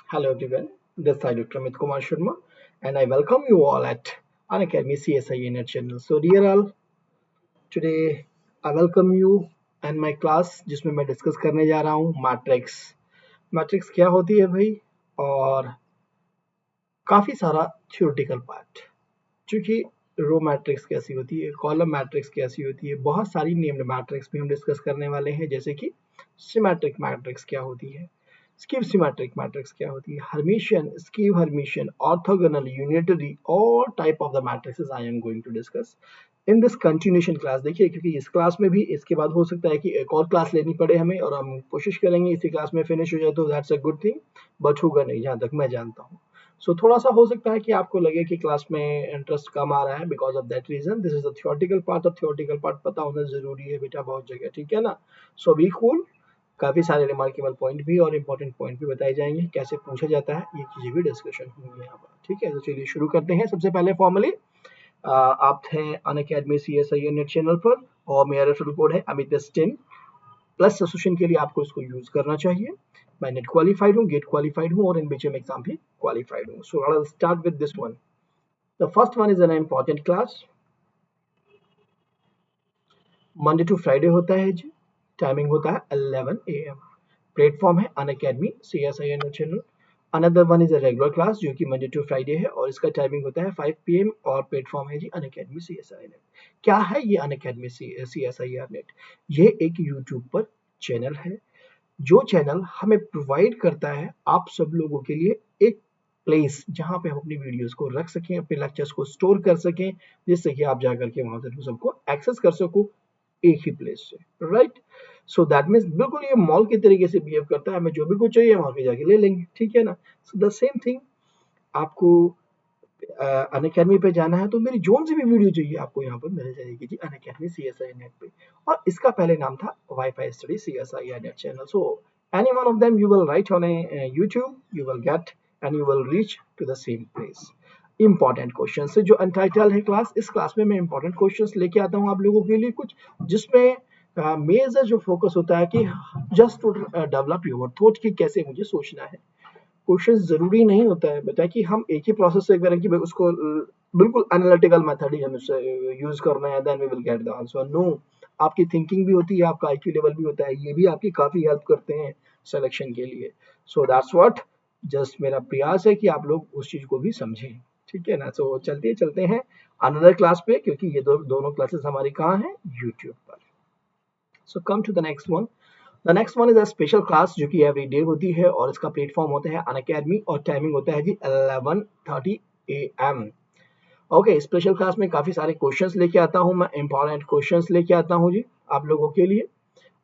Hello everyone, this is Dr. Amit Kumar Sharma and I welcome you all at Unacademy CSI Net channel. So dear all, today I welcome you and my class जिसमें मैं discuss करने जा रहा हूँ matrix. Matrix क्या होती है भाई और काफ़ी सारा थ्योरेटिकल पार्ट, क्योंकि रो मैट्रिक्स कैसी होती है, कॉलम मैट्रिक्स कैसी होती है, बहुत सारी नेम्ड मैट्रिक्स भी हम डिस्कस करने वाले हैं, जैसे कि सिमेट्रिक मैट्रिक्स क्या होती है, स्क्यू सिमेट्रिक मैट्रिक्स क्या होती है, Hermitian, skew Hermitian, orthogonal, unitary, all type of the matrices I am going to discuss in this continuation class. देखिए, क्योंकि इस क्लास में भी इसके बाद हो सकता है कि एक और क्लास लेनी पड़े हमें, और हम कोशिश करेंगे इसी क्लास में फिनिश हो जाए तो that's a good thing, but होगा नहीं जहाँ तक मैं जानता हूँ। सो थोड़ा सा हो सकता है कि आपको लगे कि क्लास में इंटरेस्ट कम आ रहा है, because of that reason. This is the theoretical part, और थियोरेटिकल पार्ट पता होना जरूरी है बेटा बहुत जगह, ठीक है ना। सो बी कूल, काफी सारे रिमार्केबल पॉइंट भी और इम्पोर्टेंट पॉइंट भी बताए जाएंगे, कैसे पूछा जाता है ये चीजें भी डिस्कशन होंगी यहाँ पर, ठीक है। तो चलिए शुरू करते हैं। सबसे पहले फॉर्मली आप थे अनअकैडमी CSI नेट चैनल पर, और मेरा रेफरल कोड है अमित 10 प्लस सब्सक्रिप्शन के लिए आपको इसको यूज करना चाहिए। मैं नेट क्वालिफाइड हूँ, गेट क्वालिफाइड हूँ, और एनबीएचएम एग्जाम भी क्वालिफाइड हूँ। So I will start with this one. The first one is an important class, Monday to Friday होता है जी। टाइमिंग होता है 11 AM। प्लेटफॉर्म है Unacademy CSI net channel. Another one is a regular class जो कि Monday to Friday है, और इसका टाइमिंग होता है 5 PM, और प्लेटफॉर्म है जी अनअकैडमी CSI नेट। क्या है ये अनअकैडमी CSI नेट? ये एक यूट्यूब पर चैनल है, जो चैनल हमें प्रोवाइड करता है आप सब लोगों के लिए एक प्लेस जहां पे हम अपनी वीडियोस को रख सकें, अपने लेक्चर्स को स्टोर कर सकें, जिससे कि आप जाकर के वहां से सबको एक्सेस कर सको एक ही प्लेस से, राइट। सो दैट मीन्स बिल्कुल ये मॉल के तरीके से बिहेव करता है, हमें जो भी कुछ चाहिए वहां पे जाके ले लेंगे, ठीक है ना। सो द सेम थिंग, आपको अनअकैडमी पे जाना है तो मेरी जोन से भी वीडियो चाहिए आपको यहाँ पर मिल जाएगी जी अनअकैडमी CSI नेट पे। और इसका पहले नाम था wifi study CSI net channel. So any one of them you will write on a YouTube, you will get and you will reach to the same place. Important question से जो अनटाइटल है class, इस क्लास में मैं important questions लेके आता हूँ आप लोगों के लिए कुछ, जिसमें मेजर जो फोकस होता है कि just to develop your thought कि कैसे मुझे सोचना है। क्वेश्चन जरूरी नहीं होता है बेटा कि हम एक ही प्रोसेस से करें कि भाई उसको बिल्कुल एनालिटिकल मेथड ही हमें यूज करना है, then we will get the answer. No, आपकी थिंकिंग भी होती है, आपका IQ लेवल भी होता है, ये भी आपकी काफी हेल्प करते हैं सिलेक्शन के लिए। सो दैट्स व्हाट, जस्ट मेरा प्रयास है कि आप लोग उस चीज को भी समझें, ठीक है ना। सो चलते हैं अनदर क्लास पे, क्योंकि ये दोनों क्लासेस हमारी कहाँ हैं, यूट्यूब पर। So come to the next one. The next one is a special class जो कि एवरी डे होती है, और इसका प्लेटफॉर्म होता है अनअकैडमी, और टाइमिंग होता है जी 11:30 AM। ओके, स्पेशल क्लास में काफी सारे क्वेश्चंस लेके आता हूँ मैं, इंपॉर्टेंट क्वेश्चंस लेके आता हूँ जी आप लोगों के लिए।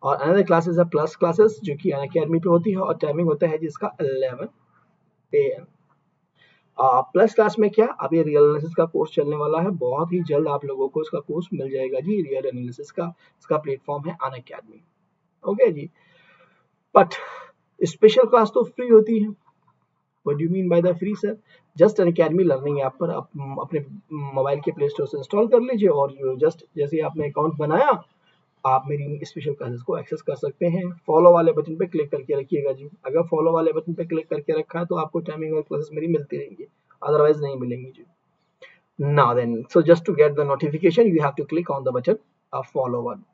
और अनदर क्लासेस है प्लस क्लासेस जो कि अनअकैडमी पे होती है, और टाइमिंग होता है जी इसका 11 AM। प्लस क्लास में क्या, अभी रियल एनालिसिस का कोर्स चलने वाला है, बहुत ही जल्द आप लोगों को इसका कोर्स मिल जाएगा जी, रियल एनालिसिस का। इसका प्लेटफॉर्म है Unacademy. Okay ji, but special class तो फ्री होती है। What do you mean by the free sir? Just Unacademy learning app पर आप अपने मोबाइल के प्ले स्टोर से इंस्टॉल कर लीजिए, और जस्ट जैसे ही आपने अकाउंट बनाया, आप मेरी स्पेशल क्लासेस को एक्सेस कर सकते हैं। फॉलो वाले बटन पे क्लिक करके रखिएगा जी, अगर फॉलो वाले बटन पे क्लिक करके रखा है तो आपको टाइमिंग और क्लासेस मेरी मिलती रहेंगी, अदरवाइज नहीं मिलेंगी जी। Now then, so just to get the notification, you have to click on the button follow one.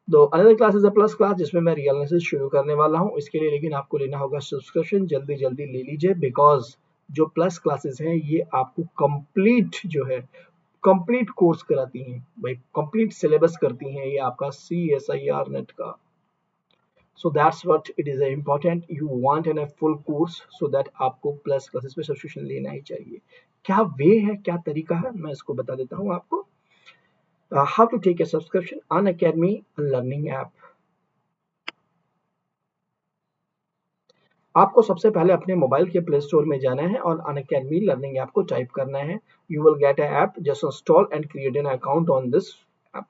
तो another class is a plus class जिसमें मैं रियल एनालिसिस शुरू करने वाला हूँ। इसके लिए लेकिन आपको लेना होगा सब्सक्रिप्शन, जल्दी जल्दी ले लीजिए, बिकॉज जो प्लस क्लासेस हैं ये आपको कंप्लीट जो है कंप्लीट कोर्स कराती हैं भाई, कंप्लीट सिलेबस करती हैं ये आपका CSIR नेट का। So that's what it is important, you want an a full course, so that आपको प्लस क्लासेस पे सब्सक्रिप्शन लेना ही चाहिए। क्या वे है, क्या तरीका है, मैं इसको बता देता हूँ आपको। How to take a subscription Unacademy learning app. आपको सबसे पहले अपने मोबाइल के प्ले स्टोर में जाना है और अनअकैडमी लर्निंग ऐप को टाइप करना है। You will get a app, just install and create an account on this app.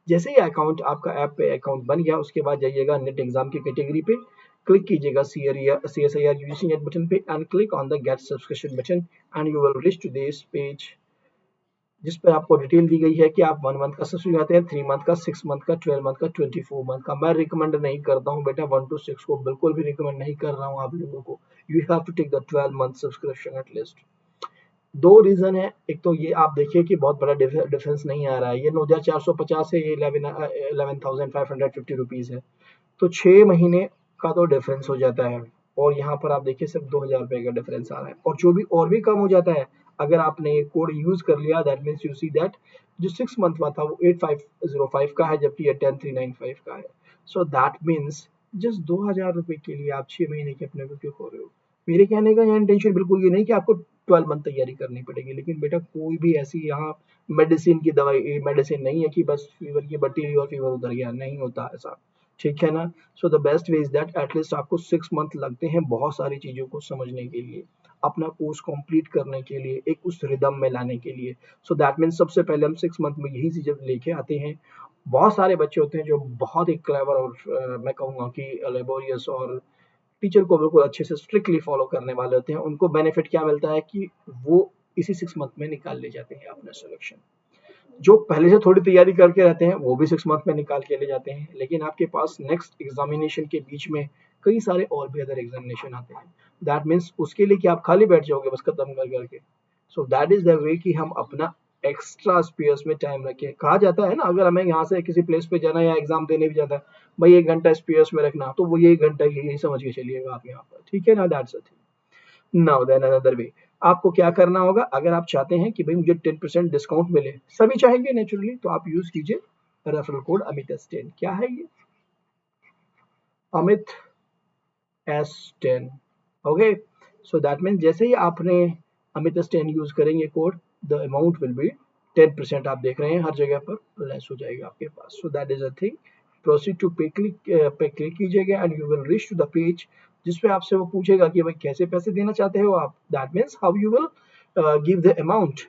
जैसे ही अकाउंट आपका ऐप पे अकाउंट बन गया, उसके बाद जाइएगा नेट एग्जाम की कैटेगरी पे, क्लिक कीजिएगा CSIR UGC नेट बटन पे, and click on the get subscription button, and you will reach to this page. जिस पर आपको डिटेल दी गई है कि आप 1 मंथ का सब्सिडी आते हैं, 3 मंथ का, 6 मंथ का, 12 मंथ का, 24 मंथ का। मैं रिकमेंड नहीं करता हूँ बेटा 1 to 6 को, बिल्कुल भी रिकमेंड नहीं कर रहा हूँ आप लोगों को। You have to take the 12 month subscription at least. दो रीजन है, एक तो ये आप देखिए कि बहुत बड़ा डिफरेंस नहीं आ रहा है, ये 9450 है, ये 11,550 रुपीज है, तो 6 महीने का तो डिफरेंस हो जाता है। और यहाँ पर आप देखिए सिर्फ 2000 रुपए का डिफरेंस आ रहा है, और जो भी और भी कम हो जाता है अगर आपने ये कोड यूज कर लिया, that means you see that जो 6 मंथ का था वो 8505 का है, जबकि ये 10395 का है। सो दैट मीन्स जस्ट 2000 रुपए के लिए आप 6 महीने के अपने को क्यों खो रहे हो। मेरे कहने का यहाँ इंटेंशन बिल्कुल ये नहीं कि आपको 12 मंथ तैयारी करनी पड़ेगी, लेकिन बेटा कोई भी ऐसी यहाँ मेडिसिन की दवाई मेडिसिन नहीं है कि बस फीवर की बट्टी ली और फीवर उतर गया, नहीं होता ऐसा, ठीक है ना। So the best way is that at least आपको 6 मंथ लगते हैं बहुत सारी चीजों को समझने के लिए, अपना कोर्स कंप्लीट करने के लिए, एक उस रिदम में लाने के लिए। सो दैट मीन्स सबसे पहले हम 6 मंथ में यही चीजें लेके आते हैं। बहुत सारे बच्चे होते हैं जो बहुत ही क्लेवर और मैं कहूँगा कि लेबोरियस और टीचर को बिल्कुल अच्छे से स्ट्रिक्टली फॉलो करने वाले होते हैं। उनको बेनिफिट क्या मिलता है कि वो इसी 6 मंथ में निकाल ले जाते हैं अपना सिलेक्शन। जो पहले से थोड़ी तैयारी करके रहते हैं वो भी 6 मंथ में निकाल के ले जाते हैं, लेकिन आपके पास नेक्स्ट एग्जामिनेशन के बीच में कई सारे और भी अदर एग्जामिनेशन आते हैं। दैट मीन्स उसके लिए कि आप खाली बैठ जाओगे बस खत्म कर करके। सो दैट इज द वे कि हम अपना एक्स्ट्रा स्पेयर्स में टाइम रखें। कहा जाता है ना, अगर हमें यहाँ से किसी प्लेस पे जाना या एग्जाम देने भी जाता है, भाई 1 घंटा स्पेयर्स में रखना, तो वो ये 1 घंटा यही समझ के चलिएगा आप यहाँ पर, ठीक है ना। That's a thing. Now then another way, आपको क्या करना होगा, अगर आप चाहते हैं कि भाई मुझे 10% डिस्काउंट मिले, सभी चाहेंगे नेचुरली, तो आप यूज कीजिए रेफरल कोड अमित S10। क्या है ये, Amit S10। Okay, so that mean जैसे ही आपने अमित S10 यूज करेंगे code, the amount will be 10%, आप देख रहे हैं हर जगह पर लेस हो जाएगा आपके पास। So that is a thing. Proceed to pay click कीजिएगा and you will reach to the page जिसपे आपसे वो पूछेगा कि भाई कैसे पैसे देना चाहते हो आप। That means how you will give the amount,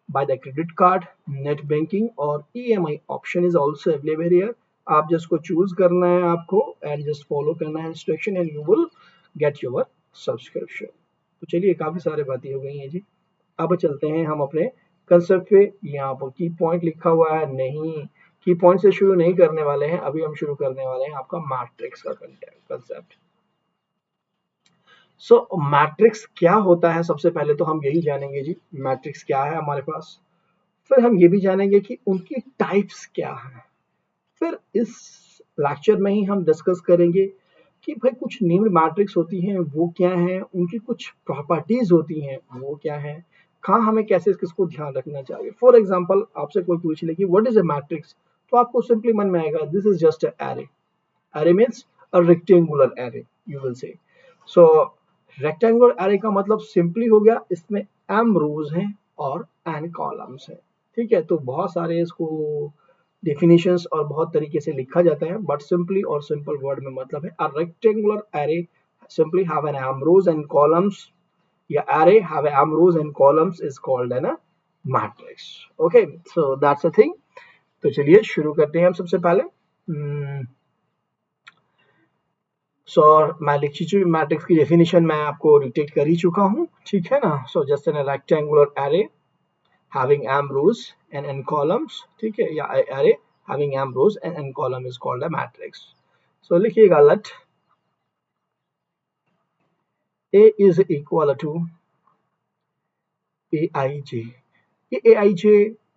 by the credit card, net banking और EMI option is also available here। आप जस्ट को चूज करना है आपको एंड जस्ट फॉलो करना है instruction and you will get your subscription. तो चलिए काफी सारे बातें हो गई हैं जी, अब चलते हैं हम अपने कंसेप्ट पे। यहाँ पर की पॉइंट लिखा हुआ है, नहीं की पॉइंट से शुरू नहीं करने वाले हैं, अभी हम शुरू करने वाले हैं आपका मैट्रिक्स का कंसेप्ट। सो मैट्रिक्स क्या होता है, सबसे पहले तो हम यही जानेंगे जी मैट्रिक्स क्या है हमारे पास। फिर हम ये भी जानेंगे कि उनकी टाइप्स क्या हैं। फिर इस लेक्चर में ही हम डिस्कस करेंगे कि भाई कुछ नेम्ड मैट्रिक्स होती हैं वो क्या हैं, उनकी कुछ प्रॉपर्टीज होती हैं वो क्या हैं, कहाँ हमें कैसे किसको ध्यान रखना चाहिए। फॉर एग्जाम्पल आपसे कोई पूछ ले कि व्हाट इज अ मैट्रिक्स, तो आपको सिंपली मन में आएगा this is just a array. Array means a rectangular array you will say. So rectangular array का मतलब सिंपली हो गया इसमें m रोज हैं और n कॉलम्स हैं, ठीक है। तो बहुत सारे इसको डेफिनेशंस और बहुत तरीके से लिखा जाता है, बट सिंपली और सिंपल वर्ड में मतलब है a rectangular array simply have an m rows and columns, या array have a m rows and columns is called an a matrix। okay, so that's the thing। तो चलिए शुरू करते हैं हम सबसे पहले। सो मैं लिख चुकी मैट्रिक्स की डेफिनेशन मैं आपको रिटेट कर ही चुका हूँ, ठीक है ना। So just an rectangular array having m rows and n columns, ठीक है, या array having m rows and n column is called a matrix। so लिखिएगा let a is equal to aij। ये aij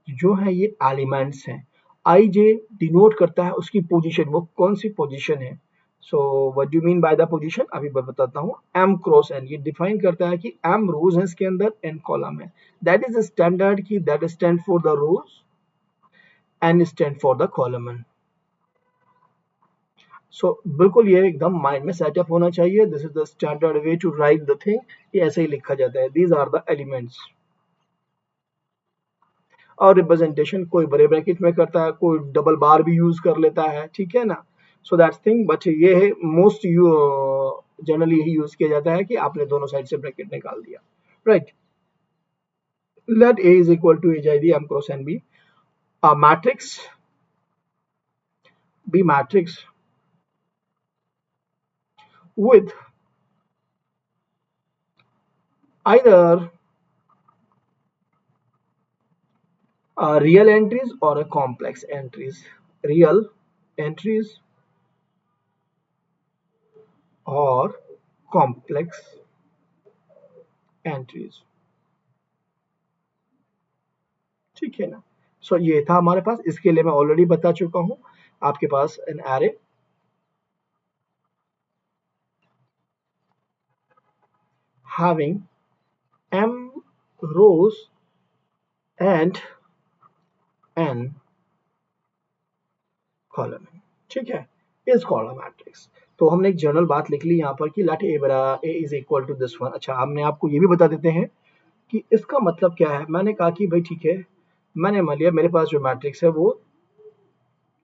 जो है ये एलिमेंट्स हैं, ij denote करता है उसकी पोजीशन, वो कौन सी पोजीशन है। So what do you mean by the position, अभी मैं बताता हूँ। m क्रॉस n ये डिफाइन करता है कि m रोज है इसके अंदर, n कॉलम है। दैट इज स्टैंडर्ड की that stand for the rows, n stand for the column. So बिल्कुल ये एकदम माइंड में सेटअप होना चाहिए, this is the standard way to write the thing. ये ऐसे ही लिखा जाता है, दीज आर द एलिमेंट्स। और रिप्रेजेंटेशन कोई बड़े ब्रैकेट में करता है, कोई डबल बार भी यूज कर लेता है, ठीक है ना। सो दैट्स थिंग, बट ये है मोस्ट जनरली यही यूज किया जाता है कि आपने दोनों साइड से ब्रैकेट निकाल दिया, right. Let a is equal to as m cross n be a matrix, b matrix with either real entries or complex entries, real entries or complex entries, ठीक है ना। सो ये था हमारे पास, इसके लिए मैं ऑलरेडी बता चुका हूं, आपके पास an array having m rows and n column, ठीक है, इस कॉलम मैट्रिक्स। तो हमने एक जनरल बात लिख ली यहाँ पर कि let A is equal to this one. अच्छा, हमने आपको ये भी बता देते हैं कि इसका मतलब क्या है। मैंने कहा कि भाई ठीक है, मैंने मान लिया मेरे पास जो मैट्रिक्स है वो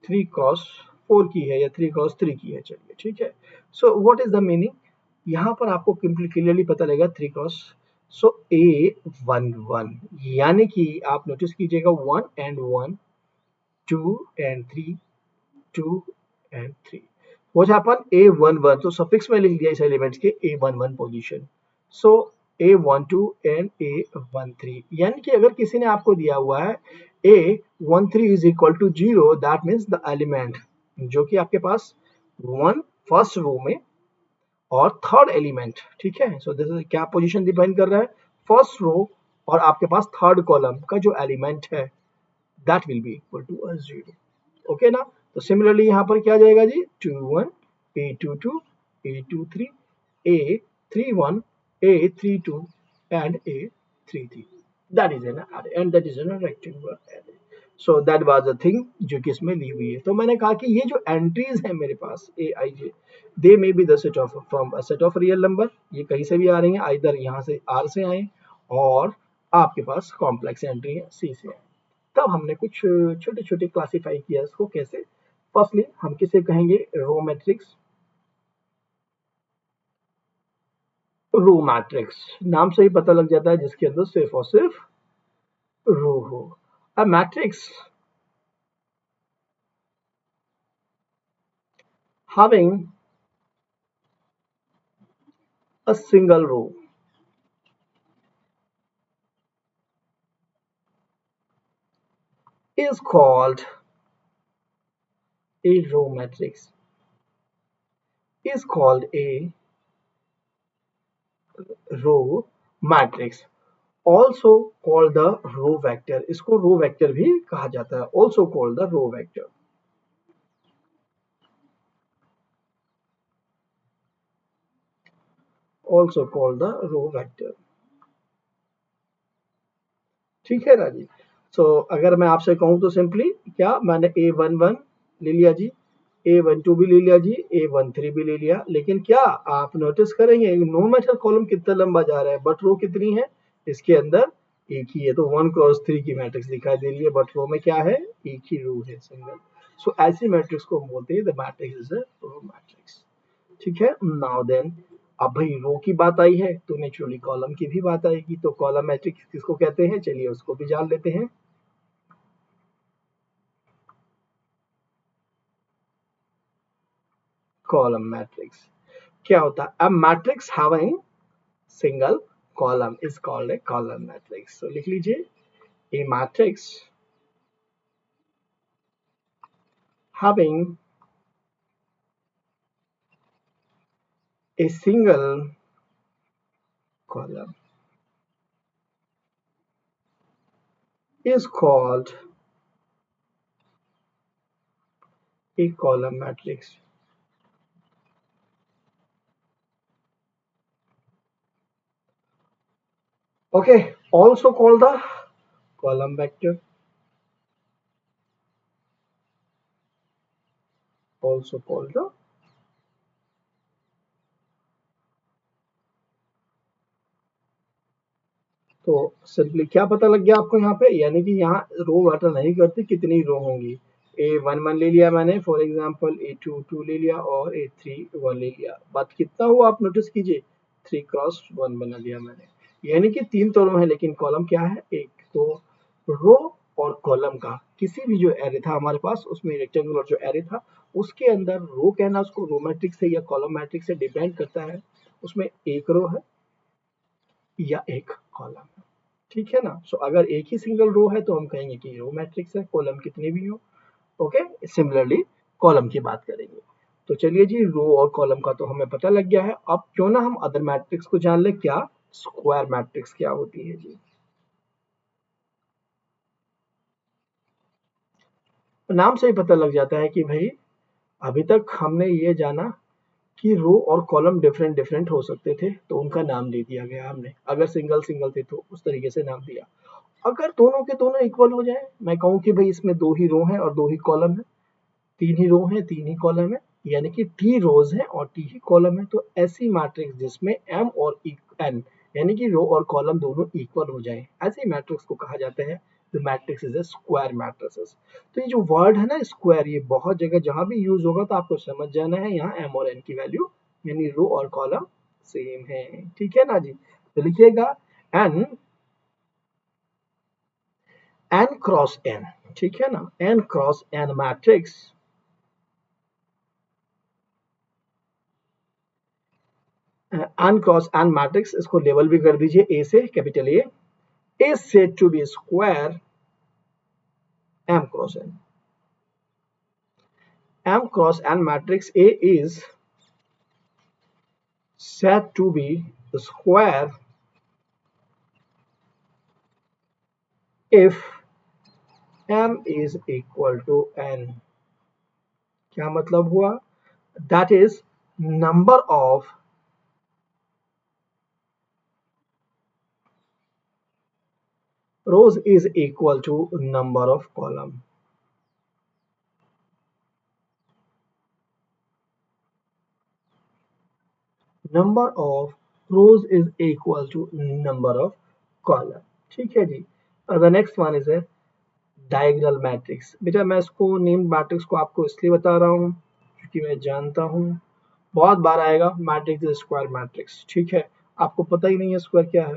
3 क्रॉस 4 की है या 3 क्रॉस 3 की है, चलिए ठीक है। So what is the meaning, यहाँ पर आपको क्लियरली पता लगेगा 3 क्रॉस, सो ए 1 1, यानी कि आप नोटिस कीजिएगा 1 and 1, 2 and 3, 2 and 3। What happen, A11, तो सफिक्स में लिख दिया इस एलिमेंट्स के A11 position, so A12 and A13, यानी कि अगर किसी ने आपको दिया हुआ है A13 is equal to 0, that means the element जो कि आपके पास 1 फर्स्ट रो में और थर्ड एलिमेंट, ठीक है। सो दिस इज क्या पोजीशन डिपेंड कर रहा है, फर्स्ट रो और आपके पास थर्ड कॉलम का जो एलिमेंट है that will be equal to 0, okay ना। तो सिमिलरली यहाँ पर क्या जाएगा जी, 21, A22, A23, A31, A32 and A33, that is an array and that is an rectangular array. So that was the thing जो कि इसमें ली हुई है। तो मैंने कहा कि ये जो एंट्रीज है मेरे पास Aij, they may be the set of from a set of real number, ये कहीं से भी आ रही हैं, आइदर यहाँ से R से आए और आपके पास कॉम्प्लेक्स एंट्री है C से आए। तब हमने कुछ छोटे छोटे क्लासिफाई किया इसको कैसे। फर्स्टली हम किसे कहेंगे, रो मैट्रिक्स। रो मैट्रिक्स नाम से ही पता लग जाता है जिसके अंदर सिर्फ और सिर्फ रो हो। A matrix having a single row is called a row matrix, is called a row matrix, also called the row vector, इसको रो वेक्टर भी कहा जाता है, also called the row vector, also called the row vector, ठीक है ना जी। सो अगर मैं आपसे कहूं तो सिंपली क्या, मैंने A11 ले लिया जी, A12 भी ले लिया जी, A13 भी ले लिया, लेकिन क्या आप नोटिस करेंगे नो मैटर कॉलम कितना लंबा जा रहा है बट रो कितनी है, इसके अंदर एक ही है, तो 1 क्रॉस 3 की मैट्रिक्स दिखाई दे रही है बट रो में क्या है, एक ही रो है, सिंगल। सो ऐसी मैट्रिक्स को हम बोलते हैं the matrix is a row matrix, ठीक है। नाउ देन, अब भाई रो की बात आई है तो नेचुरली कॉलम की भी बात आएगी, तो कॉलम मैट्रिक्स किसको कहते हैं, चलिए उसको भी जान लेते हैं। कॉलम मैट्रिक्स क्या होता है, a matrix having single column is called a column matrix. तो लिख लीजिए, a matrix having a single column is called a column matrix. Okay, also called the column vector, also called the तो simply क्या पता लग गया आपको यहाँ पे, यानी कि यहाँ रो मैटर नहीं करती कितनी रो होंगी। A11 ले लिया मैंने फॉर एग्जांपल, A22 ले लिया और A31 ले लिया, बात कितना हुआ आप नोटिस कीजिए, 3 क्रॉस 1 बना लिया मैंने, यानी कि 3 तो रो है लेकिन कॉलम क्या है, एक। तो रो और कॉलम का किसी भी जो एरे था हमारे पास, उसमें रेक्टेंगुलर जो एरे था उसके अंदर रो कहना उसको रो मैट्रिक्स है या कॉलम मैट्रिक्स से डिपेंड करता है, उसमें एक रो है या एक कॉलम है। ठीक है ना। सो अगर एक ही सिंगल रो है तो हम कहेंगे कि रो मैट्रिक्स है, कॉलम कितने भी हो। ओके, सिमिलरली कॉलम की बात करेंगे। तो चलिए जी, रो और कॉलम का तो हमें पता लग गया है। अब क्यों ना हम अदर मैट्रिक्स को जान ले, क्या स्क्वायर मैट्रिक्स क्या होती है जी। नाम से ही पता लग जाता है कि भाई अभी तक हमने ये जाना कि रो और कॉलम डिफरेंट डिफरेंट हो सकते थे तो उनका नाम दे दिया गया हमने। अगर सिंगल सिंगल थे तो उस तरीके से नाम दिया। अगर दोनों के दोनों इक्वल हो जाए, मैं कहूँ कि भाई इसमें दो ही रो हैं और दो ही कॉलम है, तीन ही रो हैं तीन ही कॉलम है, यानी कि टी रोज है और टी ही कॉलम है, तो ऐसी मैट्रिक्स जिसमें एम और एन यानी कि रो और कॉलम दोनों इक्वल हो जाए, ऐसी मैट्रिक्स को कहा जाता है the matrix is a square matrices. तो ये जो वर्ड है ना स्क्वायर, ये बहुत जगह जहां भी यूज होगा तो आपको समझ जाना है यहाँ एम और एन की वैल्यू यानी रो और कॉलम सेम है। ठीक है ना जी। तो लिखिएगा एन, एन क्रॉस एन, ठीक है ना, n cross n matrix, n cross n matrix, इसको लेबल भी कर दीजिए ए से, capital A, is said to be square m cross n. M cross n matrix A is said to be square if m is equal to n. क्या मतलब हुआ? That is number of rows is equal to number of column. Number of rows is equal to number of column. ठीक है जी। The next one is a diagonal matrix. बेटा मैं इसको named matrix को आपको इसलिए बता रहा हूँ क्योंकि मैं जानता हूँ बहुत बार आएगा मैट्रिक्स स्क्वायर मैट्रिक्स। ठीक है, आपको पता ही नहीं है स्क्वायर क्या है,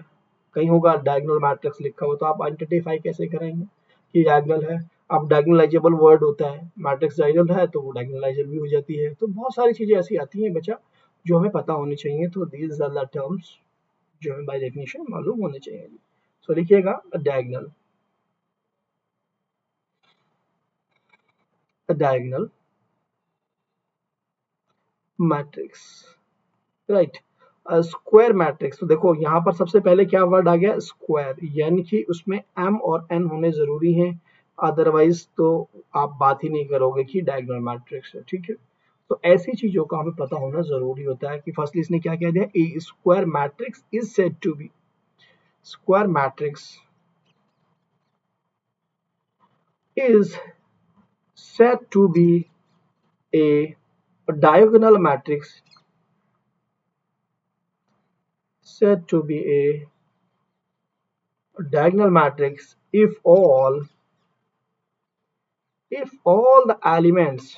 कहीं होगा डायगोनल मैट्रिक्स लिखा हो तो आप आइडेंटिफाई कैसे करेंगे कि डायगोनल है। अब डायगोनलाइजेबल वर्ड होता है, मैट्रिक्स डायगोनल है तो वो डायगोनलाइजेबल भी हो जाती है। तो बहुत सारी चीजें ऐसी आती हैं बच्चा जो हमें पता होनी चाहिए। तो दीज आर द टर्म्स जो हमें बाय डेफिनेशन मालूम होने चाहिए। सो लिखिएगा diagonal, diagonal matrix, right. Square matrix, तो देखो यहाँ पर सबसे पहले क्या वर्ड आ गया स्क्वायर, यानी कि उसमें एम और एन होने जरूरी हैं, अदरवाइज तो आप बात ही नहीं करोगे कि डायगोनल मैट्रिक्स है। ठीक है, तो ऐसी चीजों का हमें पता होना जरूरी होता है कि फर्स्टली इसने क्या कह दिया, a square matrix is said to be, square matrix is said to be a diagonal matrix, said to be a diagonal matrix if all the elements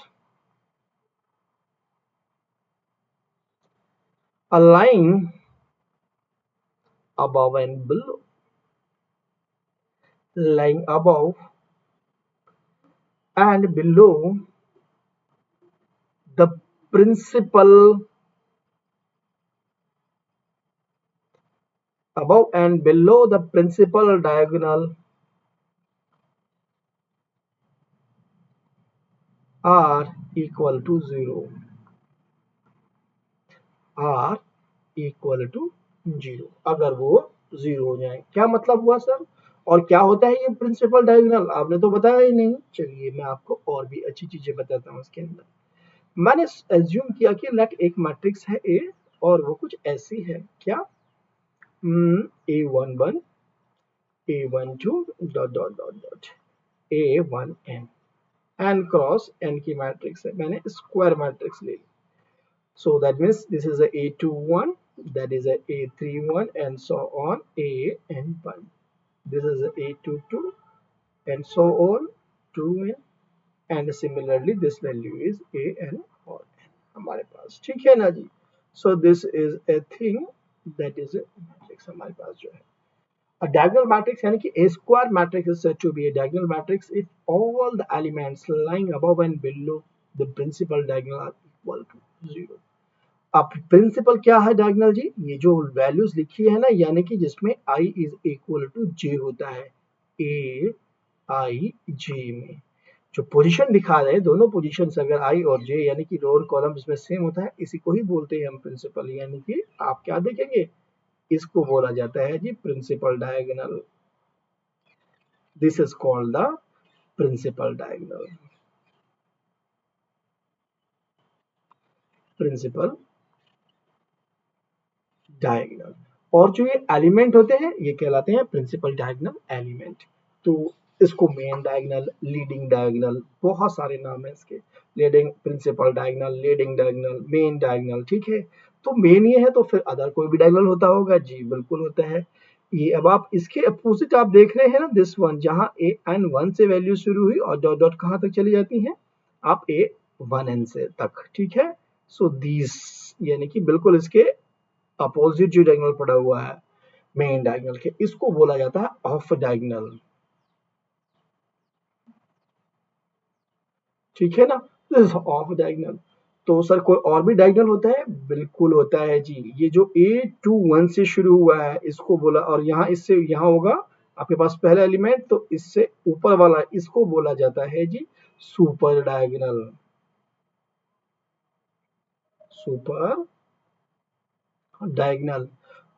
are lying above and below, lying above and below the principal, above and below the principal diagonal are equal to 0, are equal to 0, अगर वो 0 हो जाए। क्या मतलब हुआ sir, और क्या होता है ये प्रिंसिपल डायगोनल, आपने तो बताया ही नहीं। चलिए मैं आपको और भी अच्छी चीजें बताता हूँ इसके अंदर। मैंने एज्यूम किया कि लेट एक मैट्रिक्स है ए और वो कुछ ऐसी है, क्या A11 A12 dot dot dot dot A1n, n cross n की मैट्रिक्स है, मैंने स्क्वायर मैट्रिक्स ले ली। So that means this is a A21, that is a A31 and so on AN1. This is a A22 and so on 2n and similarly this value is AN or n हमारे पास। ठीक है ना जी। So this is a thing, that is a matrix हमारे पास जो है। A diagonal matrix यानी कि a square matrix is said to be a diagonal matrix if all the elements lying above and below the principal diagonal are equal to 0. अब principal क्या है diagonal जी? ये जो वैल्यूज लिखी है ना, यानी कि जिसमें i is equal to j होता है, a i j में जो पोजीशन दिखा रहे हैं, दोनों पोजीशन अगर i और j यानी कि रो और कॉलम इसमें सेम होता है, इसी को ही बोलते हैं हम प्रिंसिपल। यानी कि आप क्या देखेंगे, इसको बोला जाता है जी principal diagonal. This is called the principal diagonal. Principal diagonal. और जो ये एलिमेंट होते हैं ये कहलाते हैं प्रिंसिपल डायगोनल एलिमेंट। तो इसको मेन डायगोनल, लीडिंग डायगोनल, बहुत सारे नाम है इसके। Leading, principal diagonal, leading diagonal, main diagonal, ठीक है। तो मेन ये है, तो फिर अदर कोई भी डायगोनल होता होगा जी, बिल्कुल होता है। ये अब आप इसके अपोजिट आप देख रहे हैं ना, दिस वन, जहां ए एन 1 से वैल्यू शुरू हुई और डॉट डॉट कहां तक चली जाती है, आप ए 1 एन से तक, ठीक है। सो दिस यानी कि बिल्कुल इसके अपोजिट जो डायगोनल पड़ा हुआ है मेन डायगोनल के, इसको बोला जाता है ऑफ डायगोनल, ठीक है ना। This is of diagonal. तो सर कोई और भी डायगोनल होता है? बिल्कुल होता है जी। ये जो A21 से शुरू हुआ है इसको बोला, और यहाँ इससे यहाँ होगा आपके पास पहला एलिमेंट, तो इससे ऊपर वाला इसको बोला जाता है जी सुपर डायगोनल। Super diagonal.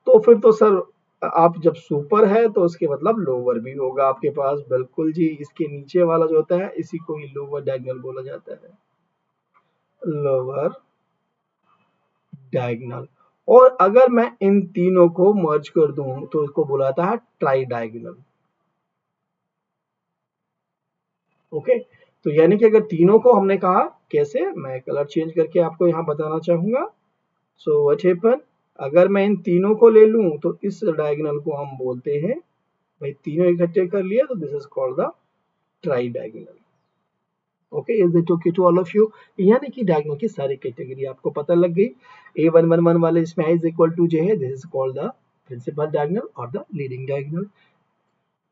तो फिर तो सर आप जब सुपर है तो उसके मतलब लोअर भी होगा आपके पास, बिल्कुल जी। इसके नीचे वाला जो होता है इसी को ही लोअर डायगोनल बोला जाता है, लोअर डायगोनल। और अगर मैं इन तीनों को मर्ज कर दूं तो इसको बुलाता है ट्राई डायगोनल। ओके, तो यानी कि अगर तीनों को हमने कहा, कैसे, मैं कलर चेंज करके आपको यहाँ बताना चाहूंगा। सो व्हाट हैपन, अगर मैं इन तीनों को ले लूं तो इस डायगोनल को हम बोलते हैं, भाई तीनों इकट्ठे कर लिया तो this is called the tridiagonal. Okay, is it okay to all of you? यानी कि डायगोनल की सारी कैटेगरी आपको पता लग गई। A111 वाले इसमें i is equal to j है, this is called the principal diagonal और द लीडिंग डायगोनल।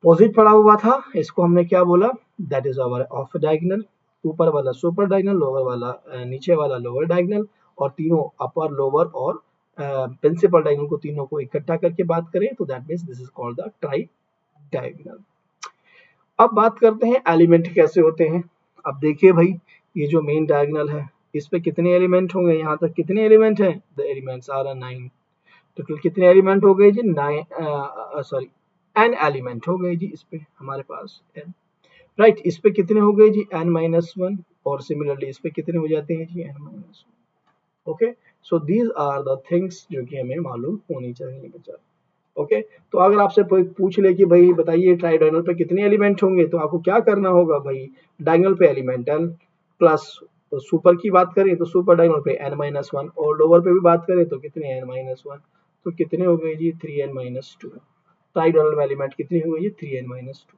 पोजिट पड़ा हुआ था, इसको हमने क्या बोला, that is our off diagonal. ऊपर वाला सुपर डायगोनल, लोअर वाला नीचे वाला लोअर डायगोनल, और तीनों अपर, लोअर और प्रिंसिपल डायगोनल को तीनों को इकट्ठा करके बात करें तो that means this is called the try diagonal. अब बात करते हैं एलिमेंट कैसे होते हैं। अब देखिए भाई, ये जो मेन डायगोनल है इस पे कितने एलिमेंट होंगे, यहाँ तक कितने एलिमेंट हैं, द एलिमेंट्स आर 9। टोटल कितने एलिमेंट हो गए जी, 9, सॉरी n एलिमेंट हो गए जी इस पे हमारे पास n, राइट। इस पे कितने हो गए जी n-1, और सिमिलरली इस पे कितने हो जाते हैं जी n-1। Okay, so these are the things जो कि हमें मालूम होनी चाहिए बच्चा। ओके, तो अगर आपसे कोई पूछ ले कि भाई बताइए ट्राई डायगोनल पे कितने एलिमेंट होंगे, तो आपको क्या करना होगा भाई, डायगोनल पे एलिमेंट n प्लस, सुपर की बात करें तो सुपर डायगोनल पे n-1, और लोअर पे भी बात करें तो कितने n-1, तो कितने हो गए जी 3n-2। ट्राई डायगोनल में एलिमेंट कितने हुए जी 3n-2।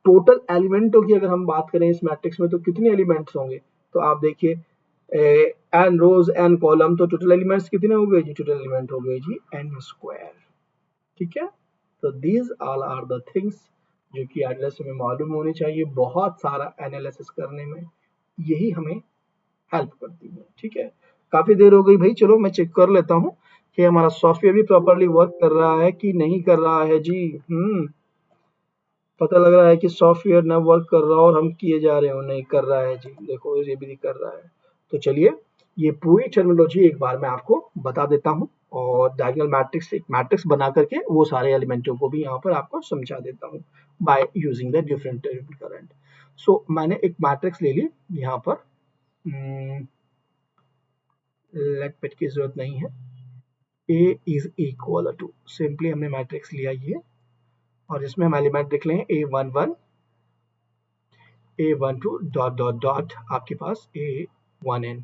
टोटल एलिमेंटों की अगर हम बात करें इस मैट्रिक्स में तो कितने एलिमेंट्स होंगे, तो आप देखिए n रोज n कॉलम, तो टोटल एलिमेंट्स कितने हो गए जी, टोटल एलिमेंट हो गए जी n², ठीक है। तो these all are the things जो कि एनालिसिस में मालूम होनी चाहिए, बहुत सारा एनालिसिस करने में यही हमें हेल्प करती है, ठीक है। काफी देर हो गई भाई, चलो मैं चेक कर लेता हूँ कि हमारा सॉफ्टवेयर भी प्रॉपरली वर्क कर रहा है कि नहीं कर रहा है जी। पता लग रहा है कि सॉफ्टवेयर ना वर्क कर रहा और हम किए जा रहे हो नहीं कर रहा है जी, देखो ये भी कर रहा है। तो चलिए ये पूरी टर्मिनोलॉजी एक बार मैं आपको बता देता हूँ, और डायगोनल मैट्रिक्स एक मैट्रिक्स बना करके वो सारे एलिमेंटों को भी यहाँ पर आपको समझा देता हूँ by using the different current. So मैंने एक मैट्रिक्स ले ली यहाँ पर, लेट पिट की जरूरत नहीं है, A is equal to, simply हमने मैट्रिक्स लिया ये, और इसमें हम एलिमेंट लिख लें A11 A12 dot dot dot आपके पास A1n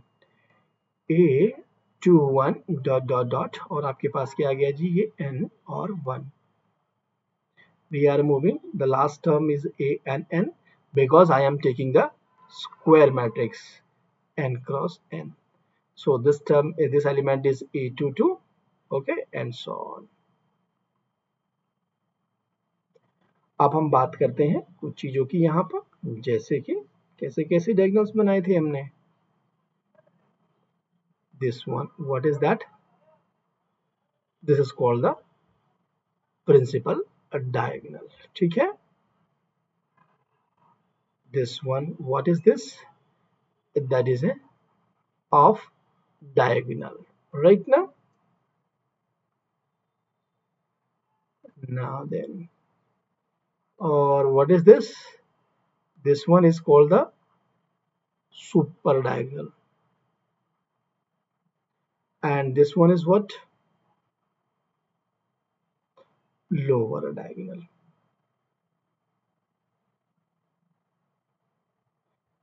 A21 dot dot dot, और आपके पास क्या आ गया जी ये n और 1। We are moving, the last term is a and n because I am taking the square matrix n cross n. So this term, this element is A22, okay, and so on. अब हम बात करते हैं कुछ चीजों की यहाँ पर, जैसे कि कैसे कैसे डायगोनल्स बनाए थे हमने। This one, what is that? This is called the principal diagonal. ठीक है? This one, what is this? That is a off diagonal. Right now? Now then. Or what is this? This one is called the super diagonal. And this one is what? Lower diagonal.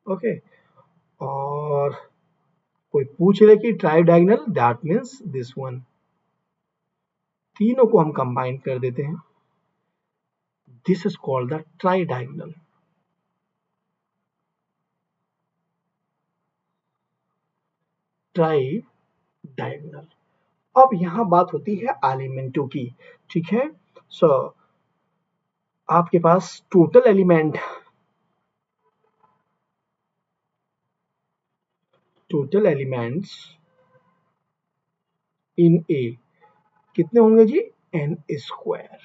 Okay. और कोई पूछ ले कि try diagonal, that means this one, तीनों को हम combine कर देते हैं. This is called the try diagonal. Try diagonal. अब यहां बात होती है एलिमेंटों की. ठीक है? सो आपके पास total element, total elements in A कितने होंगे जी? N square.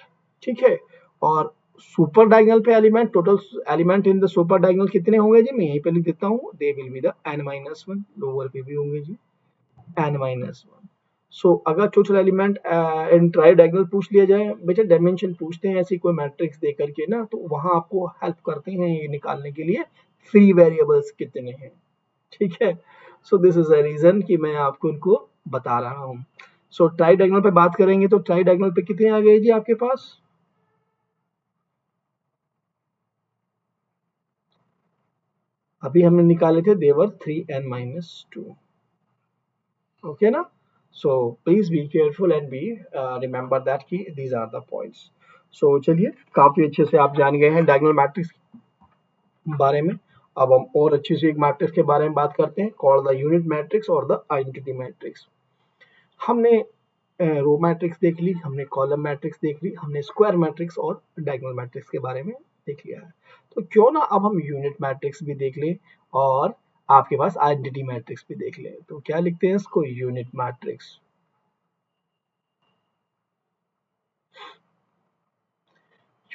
ठीक है? और सुपर डायगोनल पे element, total element in the super diagonal कितने होंगे जी? मैं यहीं पे लिख देता हूँ, they will be the n-1. Lower पे भी होंगे जी n-1. सो अगर total element in tridiagonal पूछ लिया जाए, बेटा डायमेंशन पूछते हैं ऐसी कोई मैट्रिक्स दे करके ना, तो वहां आपको हेल्प करते हैं ये निकालने के लिए फ्री वेरिएबल्स कितने हैं. ठीक है? So this is a reason कि मैं आपको इनको बता रहा हूँ. सो ट्राई डायगोनल पे बात करेंगे तो ट्राई डायगोनल पे कितने आ गए जी आपके पास? अभी हमने निकाले थे, देवर 3n-2. ओके ना? So please be careful and be remember that कि दीज आर द पॉइंट्स. सो चलिए, काफी अच्छे से आप जान गए हैं डायगोनल मैट्रिक्स बारे में. अब हम और अच्छे से एक मैट्रिक्स के बारे में बात करते हैं, कॉल्ड द यूनिट मैट्रिक्स और द आइडेंटिटी मैट्रिक्स. हमने रो मैट्रिक्स देख ली, हमने कॉलम मैट्रिक्स देख ली, हमने स्क्वायर मैट्रिक्स और डायगोनल मैट्रिक्स के बारे में देख लिया है. तो क्यों ना अब हम यूनिट मैट्रिक्स भी देख लें और आपके पास आइडेंटिटी मैट्रिक्स भी देख लें. तो क्या लिखते हैं इसको? Unit matrix.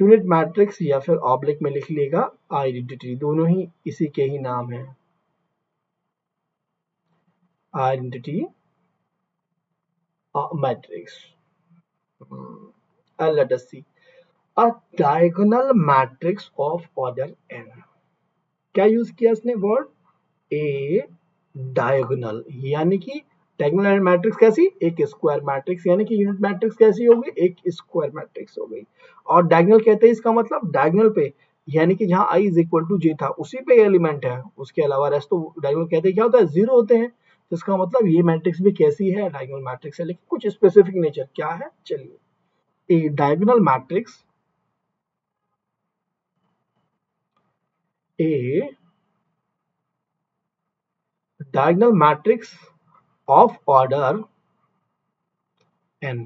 यूनिट मैट्रिक्स या फिर ऑब्लिक में लिख लेगा आइडेंटिटी, दोनों ही इसी के ही नाम है. Identity matrix. let us see a diagonal matrix of order n. क्या यूज किया इसने वर्ड? ए डायगोनल, यानी कि डायगोनल मैट्रिक्स कैसी? एक स्क्वायर मैट्रिक्स, यानी कि यूनिट मैट्रिक्स कैसी होगी? एक स्क्वायर मैट्रिक्स हो गई. और डायगोनल कहते हैं, इसका मतलब डायगोनल पे, यानी कि जहां i is equal to j था उसी पे एलिमेंट है, उसके अलावा रेस्ट तो डायगोनल कहते हैं क्या होता है? जीरो होते हैं. तो इसका मतलब ये मैट्रिक्स भी कैसी है? डायगोनल मैट्रिक्स है, लेकिन कुछ स्पेसिफिक नेचर क्या है, चलिए. A diagonal matrix, a diagonal matrix of order n,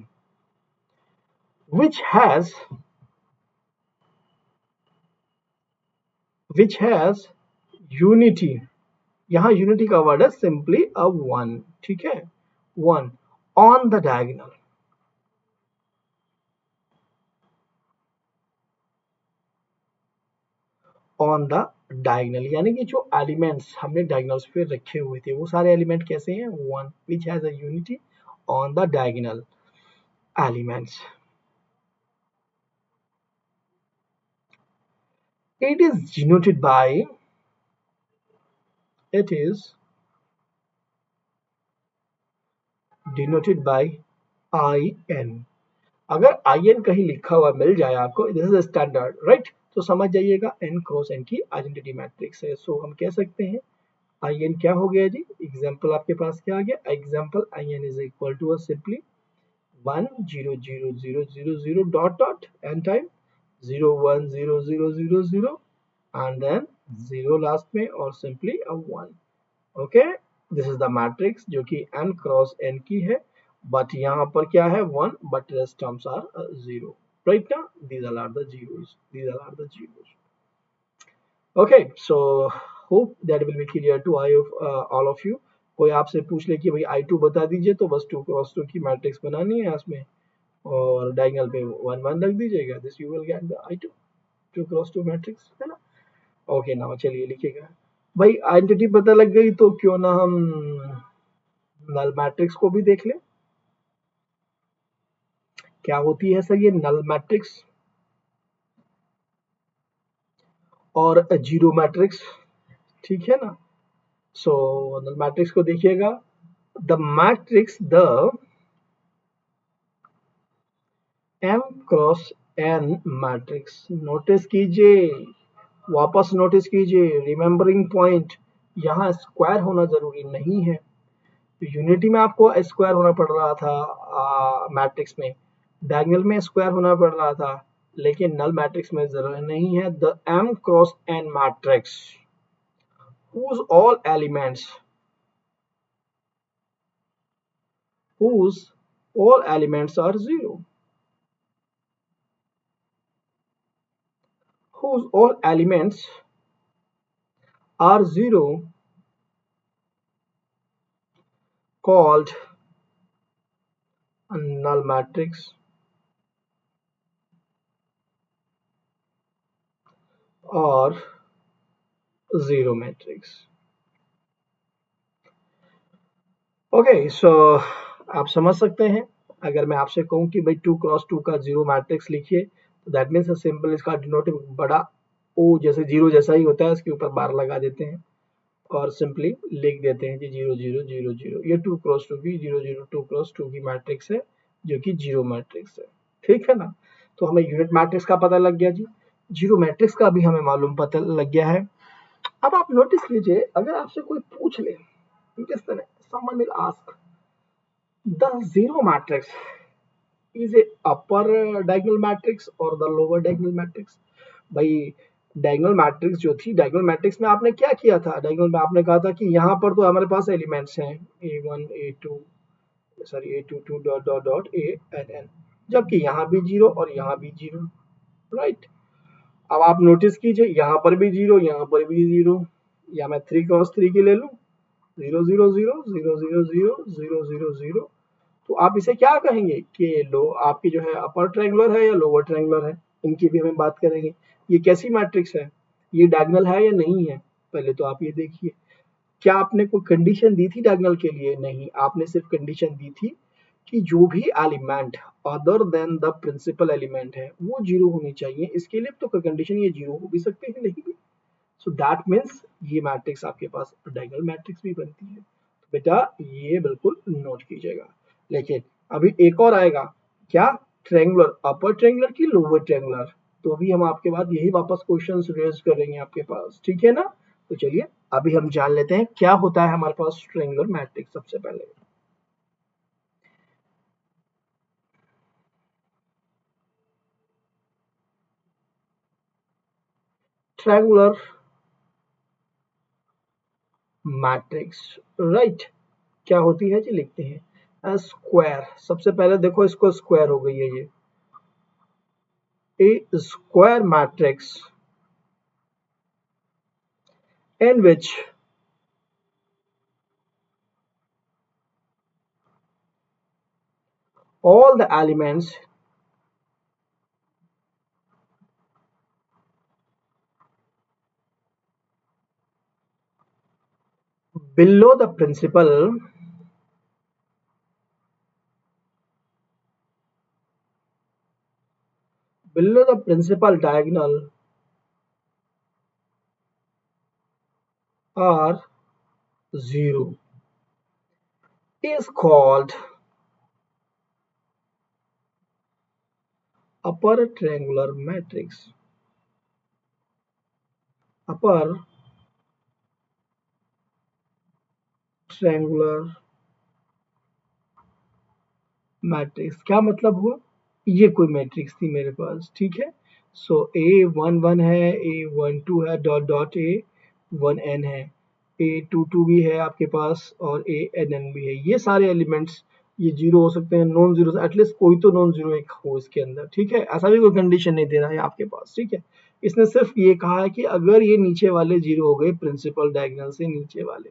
which has unity. यहाँ unity का वर्ड है simply a one. ठीक है? one on the diagonal. on the diagonal यानी कि जो एलिमेंट्स हमने डायगोनल्स पे रखे हुए थे वो सारे एलिमेंट कैसे हैं? one, which has a unity on the diagonal elements. It is denoted by in. अगर in कहीं लिखा हुआ मिल जाए आपको, दिस इज स्टैंडर्ड, राइट? तो समझ जाइएगा n क्रॉस n की आइडेंटिटी मैट्रिक्स है. सो हम कह सकते हैं in क्या हो गया जी? एग्जांपल आपके पास क्या आ गया? Example in is equal to simply 1 0 0 0 0 0 dot dot n time 0 1 0 0 0 0 and then 0 last में और simply a 1. Okay, this is the matrix जो कि n क्रॉस n की है, बट यहाँ पर क्या है? 1, but rest terms are 0. Right ना? these all are the zeros. Okay, so hope that will be clear to all of you. कोई आपसे पूछ ले कि भाई I2 बता दीजिए, तो बस 2 क्रॉस 2 की मैट्रिक्स बनानी है उसमें, और डायगोनल पे 1 1 रख दीजिएगा, this you will get the I2 2 cross 2 matrix, है ना। ओके नाउ चलिए लिखिएगा। भाई आइडेंटिटी पता लग गई, तो क्यों ना हम नल मैट्रिक्स को भी देख लें। क्या होती है सर ये नल मैट्रिक्स और जीरो मैट्रिक्स, ठीक है ना। सो नल मैट्रिक्स को देखिएगा, the matrix the m cross n matrix, notice कीजिए, वापस नोटिस कीजिए, रिमेंबरिंग पॉइंट, यहाँ स्क्वायर होना जरूरी नहीं है। यूनिटी में आपको स्क्वायर होना पड़ रहा था, मैट्रिक्स में, डायगोनल में स्क्वायर होना पड़ रहा था, लेकिन नल मैट्रिक्स में जरूरी नहीं है। The m cross n matrix whose all elements whose all elements are zero, whose all elements are zero, called a null matrix or zero matrix। Okay so आप समझ सकते हैं, अगर मैं आपसे कहूं कि भाई 2 क्रॉस 2 का जीरो मैट्रिक्स लिखिए, तो दैट मीन्स सिंपल इसका डिनोटिव बड़ा ओ जैसे जीरो जैसा ही होता है, इसके ऊपर बार लगा देते हैं और सिंपली लिख देते हैं कि 0 0 0 0, ये 2 क्रॉस 2 की 0 0 2 क्रॉस 2 की मैट्रिक्स है, जो कि जीरो मैट्रिक्स है, ठीक है ना। तो हमें यूनिट मैट्रिक्स का पता लग गया जी, जीरो मैट्रिक्स का भी हमें मालूम पता लग गया है। अब आप नोटिस कीजिए, अगर आपसे कोई पूछ ले किस तरह, someone will ask the zero matrix is a upper diagonal matrix or the lower diagonal matrix। भाई डायगोनल मैट्रिक्स जो थी, डायगोनल मैट्रिक्स में आपने क्या किया था, डायगोनल में आपने कहा था कि यहाँ पर तो हमारे पास एलिमेंट्स हैं a1 a2 sorry a2 dot dot dot a n n, जबकि यहाँ भी जीरो और यहाँ भी जीरो, राइट। अब आप नोटिस कीजिए, यहाँ पर भी जीरो, यहाँ पर भी जीरो, या मैं 3 क्रॉस 3 की ले लूँ, 0 0 0 0 0 0 0 0 0, तो आप इसे क्या कहेंगे कि लो आपकी जो है अपर ट्रायंगुलर है या लोअर ट्रायंगुलर है, इनकी भी हम बात करेंगे। ये कैसी मैट्रिक्स है, ये डायगोनल है या नहीं है, पहले तो आप ये देखिए। क्या आपने कोई कंडीशन दी थी डायगोनल के लिए, नहीं, आपने सिर्फ कंडीशन दी थी कि जो भी element other than the principal element है वो जीरो होनी चाहिए, इसके लिए तो कंडीशन ये जीरो हो भी सकते हैं, नहीं भी। सो दैट मीन्स ये मैट्रिक्स आपके पास डायगोनल मैट्रिक्स भी बनती है, तो बेटा ये बिल्कुल नोट कीजिएगा। लेकिन अभी एक और आएगा, क्या, ट्रायंगुलर अपर ट्रायंगुलर की लोअर ट्रायंगुलर, तो अभी हम आपके बाद यही वापस क्वेश्चंस रेज करेंगे आपके पास, ठीक है ना। तो चलिए अभी हम जान लेते हैं क्या होता है हमारे पास ट्रायंगुलर मैट्रिक्स। सबसे पहले ट्रायंगुलर मैट्रिक्स, राइट, क्या होती है जी, लिखते हैं स्क्वायर। सबसे पहले देखो इसको, स्क्वायर हो गई है ये, a square matrix in which all the elements below the principal diagonal are zero is called upper triangular matrix। upper triangular matrix क्या मतलब हुआ, ये कोई मैट्रिक्स थी मेरे पास, ठीक है। सो A11 है, A12 है, डॉट डॉट A1n है, A22 भी है आपके पास, और ANN भी है। ये सारे एलिमेंट्स ये जीरो हो सकते हैं, नॉन जीरो, एटलीस्ट कोई तो नॉन जीरो एक हो इसके अंदर, ठीक है। ऐसा भी कोई कंडीशन नहीं दे रहा है आपके पास, ठीक है। इसने सिर्फ ये कहा है कि अगर ये नीचे वाले जीरो हो गए, प्रिंसिपल डायगोनल से नीचे वाले,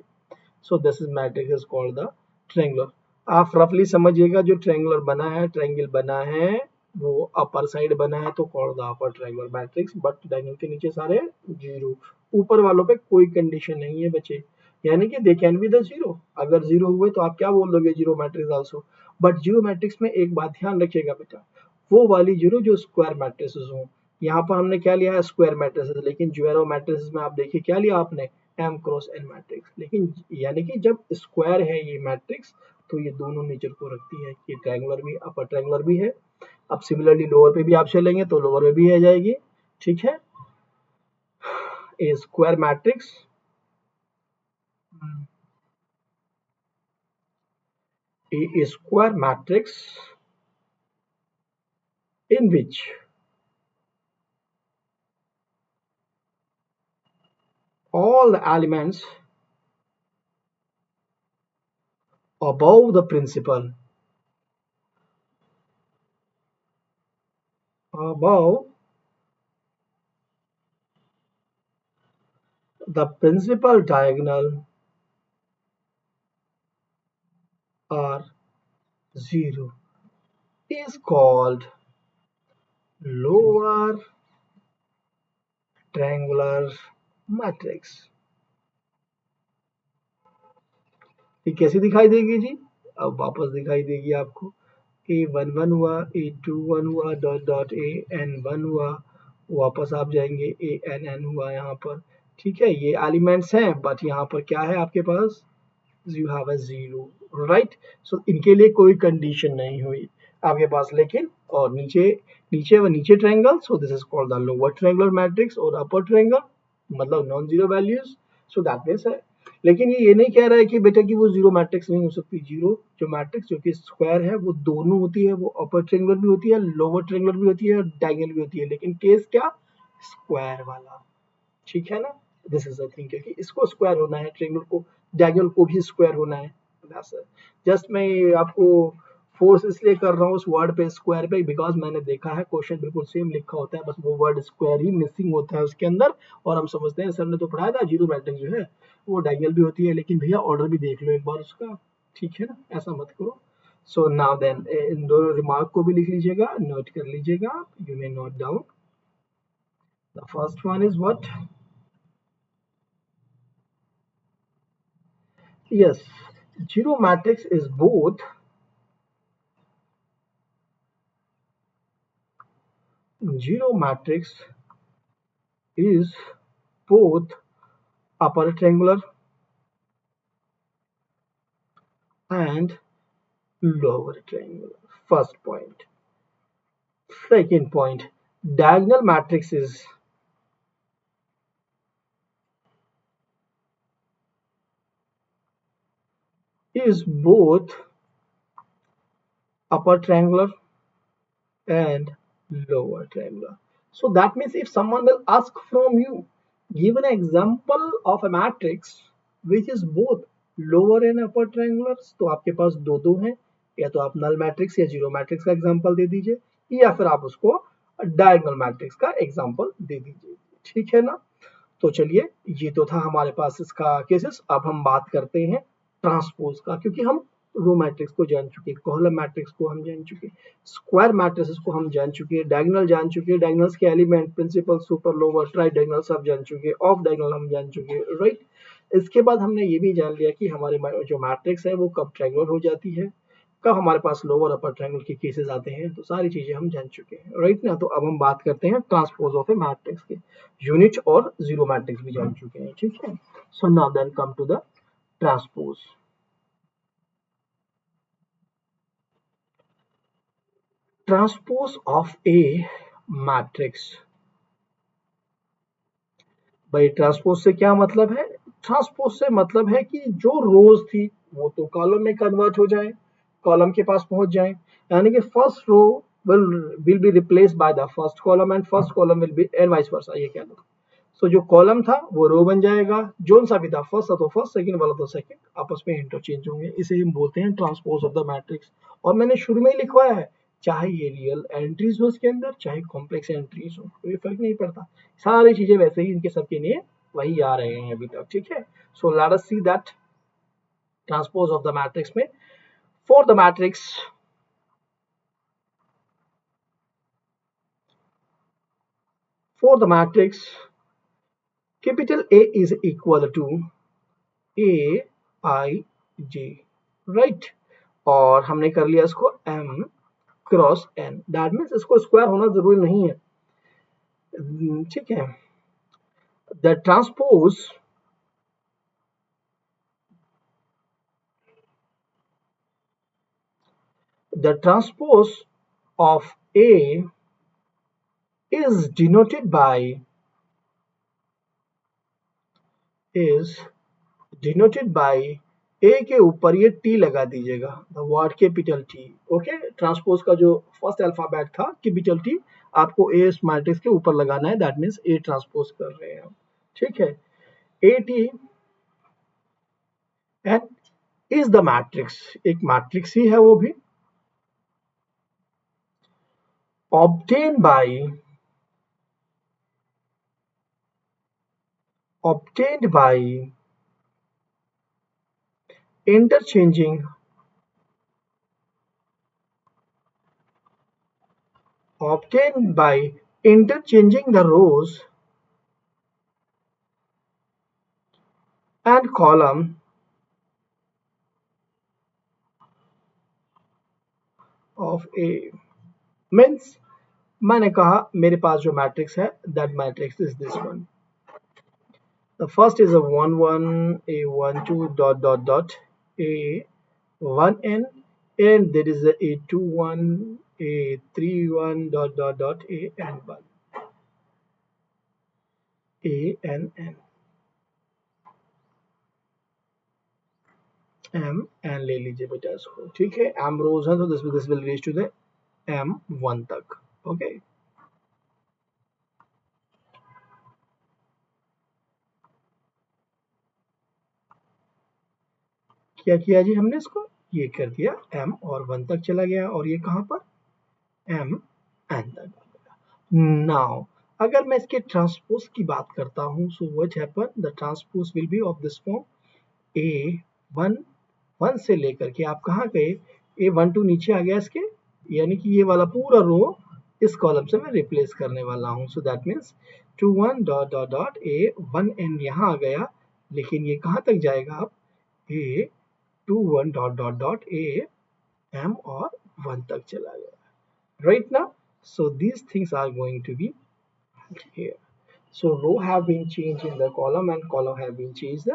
सो this is matrix is called the triangular. आप रफली समझिएगा, जो ट्रायंगुलर बना है, ट्रायंगल बना है, वो अपर साइड बना है तो called the upper triangular matrix, but diagonal के नीचे सारे जीरो, ऊपर वालों पे कोई कंडीशन नहीं है बच्चे, यानी कि they can be the zero. अगर जीरो हुए तो आप क्या बोल दोगे, zero matrix also. But zero matrix में एक बात ध्यान रखिएगा बेटा, वो वाली जीरो जो स्क्वायर मैट्रिसेस हो। यहाँ पर हमने क्या लिया है, स्क्वायर मैट्रिसेस, लेकिन ज्वारो मैट्रिसेस में आप देखिए क्या लिया आपने, एम क्रॉस एन मैट्रिक्स। लेकिन यानी कि जब स्क्वायर है ये मैट्रिक्स तो ये दोनों नेचर को रखती है, ये ट्रायंगुलर भी, अपर ट्रायंगुलर भी है। अब सिमिलरली लोअर पे भी आप चलेंगे तो लोअर में भी आ जाएगी, ठीक है। A square matrix, a square matrix in which all the elements above the principal, above the principal diagonal are zero is called lower triangular matrix। ये कैसी दिखाई देगी जी, अब वापस दिखाई देगी आपको, A11 हुआ, A21 हुआ, डॉट डॉट AN1 हुआ, वापस आप जाएंगे ANN हुआ यहाँ पर, ठीक है। ये एलिमेंट्स हैं, बट यहाँ पर क्या है आपके पास, you have a zero, right. So इनके लिए कोई कंडीशन नहीं हुई आपके पास, लेकिन और नीचे नीचे triangle, so this is called the lower triangular matrix, और अपर ट्रायंगल मतलब non zero values, so that means है। लेकिन ये नहीं कह रहा है कि बेटा कि वो जीरो मैट्रिक्स नहीं हो सकती। जीरो जो मैट्रिक्स जो कि स्क्वायर है वो दोनों होती है, वो अपर ट्रायंगुलर भी होती है, लोअर ट्रायंगुलर भी होती है, डायगोनल भी होती है, लेकिन केस क्या, स्क्वायर वाला, ठीक है ना। दिस इज द थिंग, क्योंकि इसको स्क्वायर होना है, ट्रायंगल को, डायगोनल को भी स्क्वायर होना है। जस्ट मैं आपको फोर्स इसलिए कर रहा हूँ उस वर्ड पे, स्क्वायर पे, बिकॉज मैंने देखा है क्वेश्चन बिल्कुल सेम लिखा होता है, बस वो वर्ड स्क्वायर ही मिसिंग होता है उसके अंदर, और हम समझते हैं सर ने तो पढ़ाया था जीरो मैट्रिक्स जो है वो डायगोनल भी होती है, लेकिन भैया ऑर्डर भी देख लो एक बार उसका, ठीक है ना, ऐसा मत करो। सो नाउ देन इन दोनों रिमार्क को भी लिख लीजिएगा, नोट कर लीजिएगा, you may note down. The first one is what, yes, zero matrix is both zero matrix is both upper triangular and lower triangular. First point. Second point, diagonal matrix is both upper triangular and lower triangular. So that means if someone will ask from you, give an example of a matrix which is both lower and upper triangulars, तो आपके पास दो दो हैं, या तो आप null matrix या zero matrix का एग्जांपल दे दीजिए, या फिर आप उसको डायगोनल मैट्रिक्स का एग्जांपल दे दीजिए, ठीक है ना। तो चलिए, ये तो था हमारे पास इसका केसेस। अब हम बात करते हैं ट्रांसपोज का, क्योंकि हम रो मैट्रिक्स को जान चुके, कॉलम मैट्रिक्स को हम जान चुके, स्क्वायर मैट्रिसेस को हम जान चुके, डायगोनल जान चुके, डायगोनल्स के element, principal, super, lower, tridiagonal सब जान चुके, ऑफ डायगोनल हम जान चुके, राइट। इसके बाद हमने ये भी जान लिया कि हमारे जो मैट्रिक्स है वो कब ट्रायंगुलर हो जाती है, कब हमारे पास लोअर अपर ट्रायंगल के केसेस आते हैं, तो सारी चीजें हम जान चुके हैं, राइट ना। तो अब हम बात करते हैं ट्रांसपोज ऑफ ए मैट्रिक्स के, यूनिट और जीरो मैट्रिक्स भी जान चुके हैं, ठीक है। So now then come to the transpose. Transpose of a matrix, भाई ट्रांसपोज से क्या मतलब है, ट्रांसपोज से मतलब है कि जो रोज थी वो तो कॉलम में कन्वर्ट हो जाए, कॉलम के पास पहुंच जाए, यानी कि first row will be replace by the first column and first column will be and vice versa, ये कह लो। सो जो कॉलम था वो रो बन जाएगा, जोन सा भी था, फर्स्ट था तो फर्स्ट, सेकंड वाला तो सेकंड, आपस में इंटरचेंज होंगे, इसे हम बोलते हैं ट्रांसपोज ऑफ द मैट्रिक्स। और मैंने शुरू में ही लिखवाया है, चाहे ये रियल एंट्रीज हो इसके अंदर, चाहे कॉम्प्लेक्स एंट्रीज हो, कोई फर्क नहीं पड़ता, सारी चीजें वैसे ही इनके सबके लिए वही आ रहे हैं अभी तक, ठीक है। So let us see that transpose of the matrix में for the matrix capital A is equal to A I J, right. और हमने कर लिया इसको M cross N, that means इसको स्क्वायर होना जरूरी नहीं है, ठीक है। The transpose of A is denoted by A के ऊपर ये T लगा दीजिएगा, the word capital T, okay. Transpose का जो फर्स्ट अल्फाबेट था कैपिटल T, आपको A मैट्रिक्स के ऊपर लगाना है, दैट मीन्स A ट्रांसपोज कर रहे हैं हम, ठीक है। AT and is the matrix, एक मैट्रिक्स ही है वो भी, obtained by interchanging the rows and column of A, means मैंने कहा मेरे पास जो मैट्रिक्स है that matrix is this one, the first is a 1 1 a 1 2 dot dot dot a 1 n and there is a 2 1 a 3 1 dot dot dot a n 1 a n n m n ले लीजिए बेटा इसको, ठीक है। m rows है तो this will reach to the m 1 तक, okay. क्या किया जी हमने इसको, ये कर दिया m और 1 तक चला गया और ये कहां पर m n तक। नाउ अगर मैं इसके ट्रांसपोज की बात करता हूं, so what happen, the transpose will be of this form a 1 1 से लेकर के आप कहां गए, a1 2 नीचे आ गया इसके, यानी कि ये वाला पूरा रो इस कॉलम से मैं रिप्लेस करने वाला हूं, so that means 2 1 dot dot dot a 1 n यहां आ गया, लेकिन ये कहां तक जाएगा अब a 2 1 dot dot dot a m और 1 तक चला गया, right now. So these things are going to be here. So row have been changed in the column and column have been changed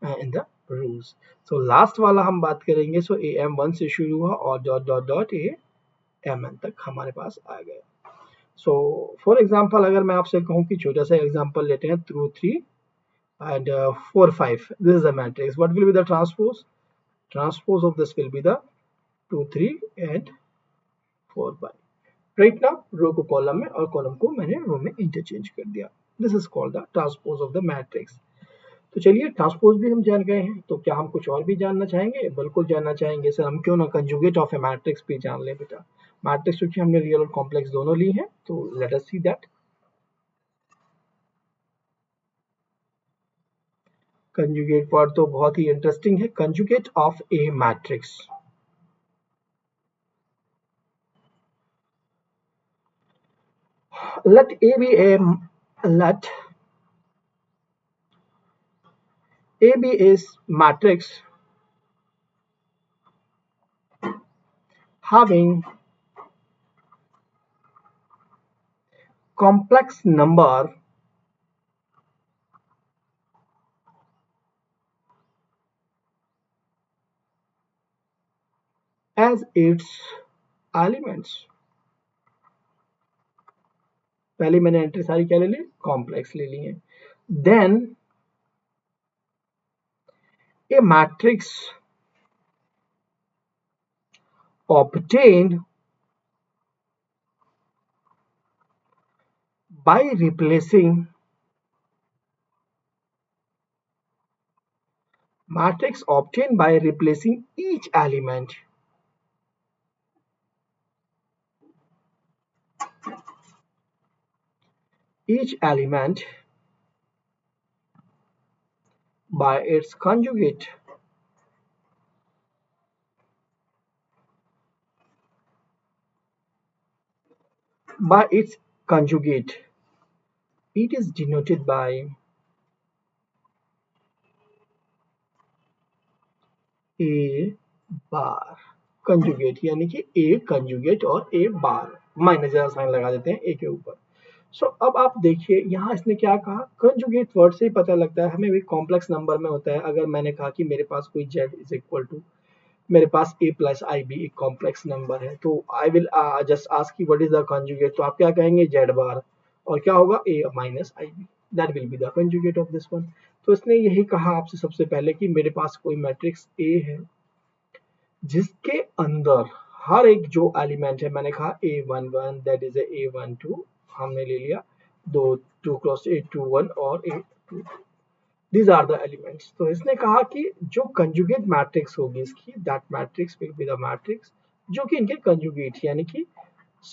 in the rows. So last वाला हम बात करेंगे, so am1 से शुरू हुआ और डॉट डॉट डॉट amn तक हमारे पास आ गया। So for example अगर मैं आपसे कहूँ कि छोटा सा एग्जांपल लेते हैं, through 3 and 4 5, this is a matrix, what will be the transpose? Transpose of this will be the 2 3 and 4 5, right now रो को कॉलम में और कॉलम को मैंने रो में इंटरचेंज कर दिया, this is called the transpose of the matrix. तो चलिए ट्रांसपोज भी हम जान गए हैं, तो क्या हम कुछ और भी जानना चाहेंगे? बिल्कुल जानना चाहेंगे सर, हम क्यों ना कंजुगेट ऑफ ए मैट्रिक्स भी जान ले बेटा। मैट्रिक्स क्योंकि हमने रियल और कॉम्प्लेक्स दोनों ली हैं, तो late us see that. Conjugate word तो बहुत ही इंटरेस्टिंग है, conjugate of a matrix. let A be a matrix having complex number as its elements। पहले मैंने एंट्री सारी क्या ले ली, कॉम्प्लेक्स ले ली है। Then a matrix obtained by replacing each element by its conjugate by its conjugate. It is denoted by a bar conjugate, यानी कि ए कंजुगेट और ए बार माइनस जरा साइन लगा देते हैं ए के ऊपर। सो अब आप देखिए यहाँ इसने क्या कहा, कंजुगेट वर्ड से ही पता लगता है हमें भी कॉम्प्लेक्स नंबर में होता है। अगर मैंने कहा कि मेरे पास कोई z इज इक्वल टू, मेरे पास a प्लस आई बी एक कॉम्प्लेक्स नंबर है, तो आई विल जस्ट आस्क की व्हाट इज द कंजुगेट, तो आप क्या कहेंगे z बार, और क्या होगा a minus i b, that will be the conjugate of this one. तो इसने यही कहा आपसे सबसे पहले कि मेरे पास कोई मैट्रिक्स a है जिसके अंदर हर एक जो एलिमेंट है, मैंने कहा a11 दैट इज a12, हमने ले लिया दो 2 क्रॉस a21 और a2, these are the elements. तो इसने कहा कि जो कंजुगेट मैट्रिक्स होगी इसकी, that matrix will be the matrix जो कि इनके कंजुगेट, यानी कि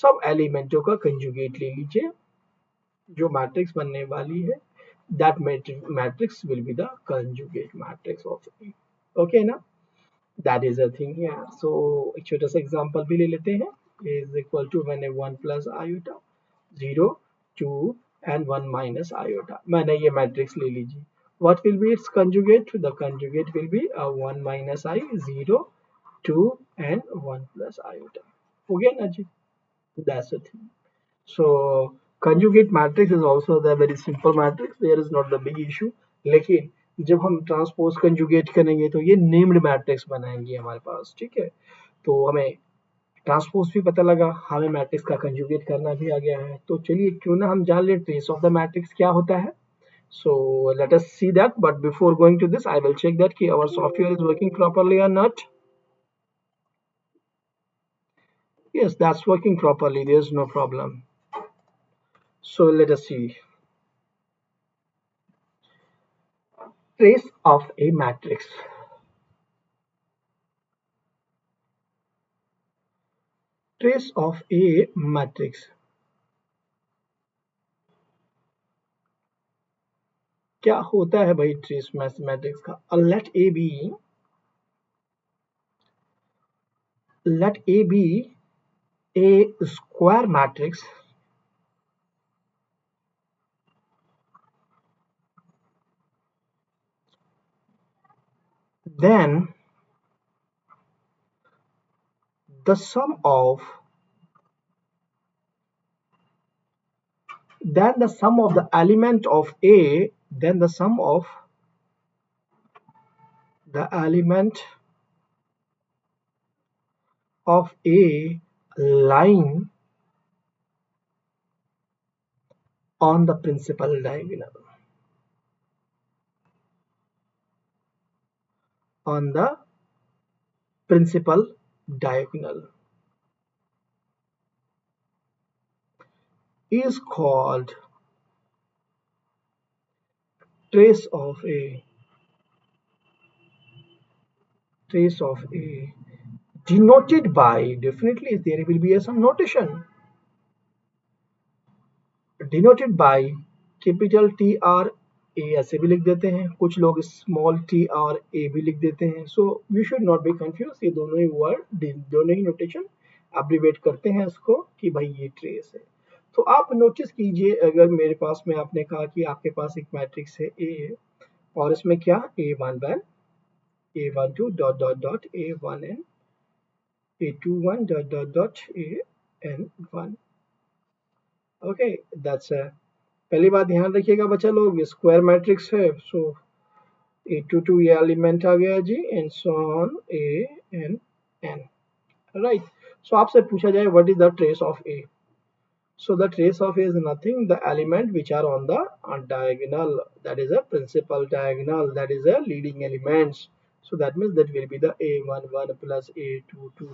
सब एलिमेंटों का कंजुगेट ले लीजिए जो मैट्रिक्स बनने वाली है, that matrix will be the conjugate matrix of A. Okay ना, that is a thing here. So एक छोटा सा एग्जांपल भी ले लेते हैं। इज इक्वल टू, मैंने 1 plus iota 0 2 and 1 minus iota, मैंने ये मैट्रिक्स ले लीजिए। what will be its conjugate? The conjugate will be 1 minus I 0 2 and 1 plus iota, हो गया ना जी, that's the thing. So conjugate matrix is also the very simple matrix, there is not the big issue। लेकिन जब हम transpose conjugate करेंगे तो ये named matrix बनाएंगे हमारे पास, ठीक है। तो हमें ट्रांसपोज भी पता लगा, हमें मैट्रिक्स का कंजुगेट करना भी आ गया है। तो चलिए क्यों ना हम जान ले ट्रेस ऑफ द मैट्रिक्स क्या होता है। So let us see that, but before going to this I will check that ki our software is working properly or not. Yes, that's working properly, there's no problem. So let us see trace of a matrix। trace of a matrix क्या होता है भाई trace mathematics का। let a be a square matrix then the sum of the element of a, then the sum of the element of a line on the principal diagonal, on the principal diagonal is called trace of a, denoted by, definitely there will be some notation, denoted by capital T R A ऐसे भी लिख देते हैं, कुछ लोग small T R A भी लिख देते हैं। So you should not be confuse, ये दोनों ही वर्ड, दोनों ही नोटेशन एब्रीवेट करते हैं इसको कि भाई ये ट्रेस है। तो आप नोटिस कीजिए, अगर मेरे पास में आपने कहा कि आपके पास एक मैट्रिक्स है ए और इसमें क्या a11 a12 dot dot dot a1n a21 dot dot dot an1, okay that's पहली बात ध्यान रखिएगा बच्चा लोग, स्क्वायर मैट्रिक्स है। सो a22 ये एलिमेंट आ गया जी, and so on a n n, right. So आपसे पूछा जाए what is the trace of a, so the trace of a is nothing, the element which are on the diagonal, that is a principal diagonal, that is a leading elements, so that means that will be the a11 plus a22।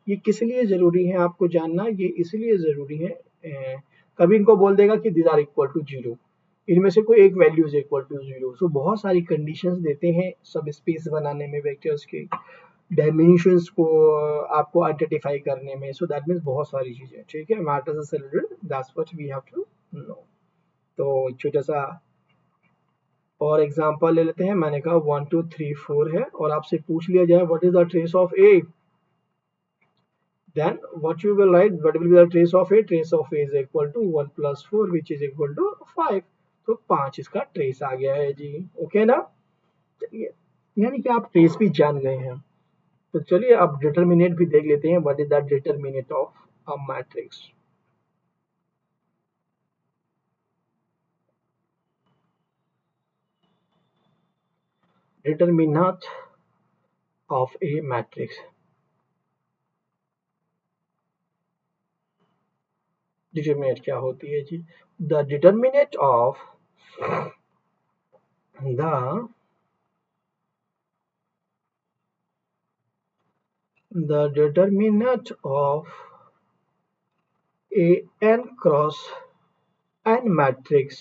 ये किस लिए जरूरी है आपको जानना, ये इसलिए जरूरी है, कभी इनको बोल देगा कि these are equal to 0, इनमें से कोई एक वैल्यू इज इक्वल टू 0, सो बहुत सारी कंडीशंस देते हैं सब स्पेस बनाने में, वेक्टर्स के डायमेंशंस को आपको आइडेंटिफाई करने में। सो दैट मीन्स बहुत सारी चीजें, ठीक है, मैटर्स से related, that's what we have to know. तो छोटा सा और एग्जांपल ले लेते हैं। मैंने कहा 1 2 3 4 है और आपसे पूछ लिया जाए what is the trace of A, then what you will write, what will be the trace of a? Trace of a is equal to 1 plus 4 which is equal to 5. तो 5 इसका ट्रेस आ गया है जी। ओके ना, चलिए, यानी कि आप trace भी जान गए हैं। तो चलिए अब डिटर्मिनेट भी देख लेते हैं। What is the determinant of a matrix? Determinant of a matrix, determinant क्या होती है जी? The determinant of the determinant of a n cross n matrix,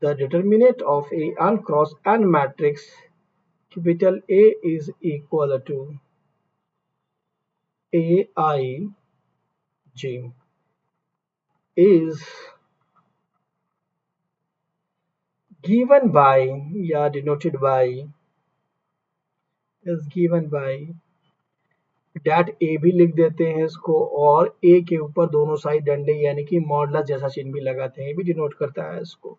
the determinant of a n cross n matrix, capital A is equal to aij is given by या denoted by is given by that A भी लिख देते हैं इसको, और ए के ऊपर दोनों साइड डंडे यानी कि मॉडुलस जैसा चिन्ह भी लगाते हैं, ये भी डिनोट करता है इसको।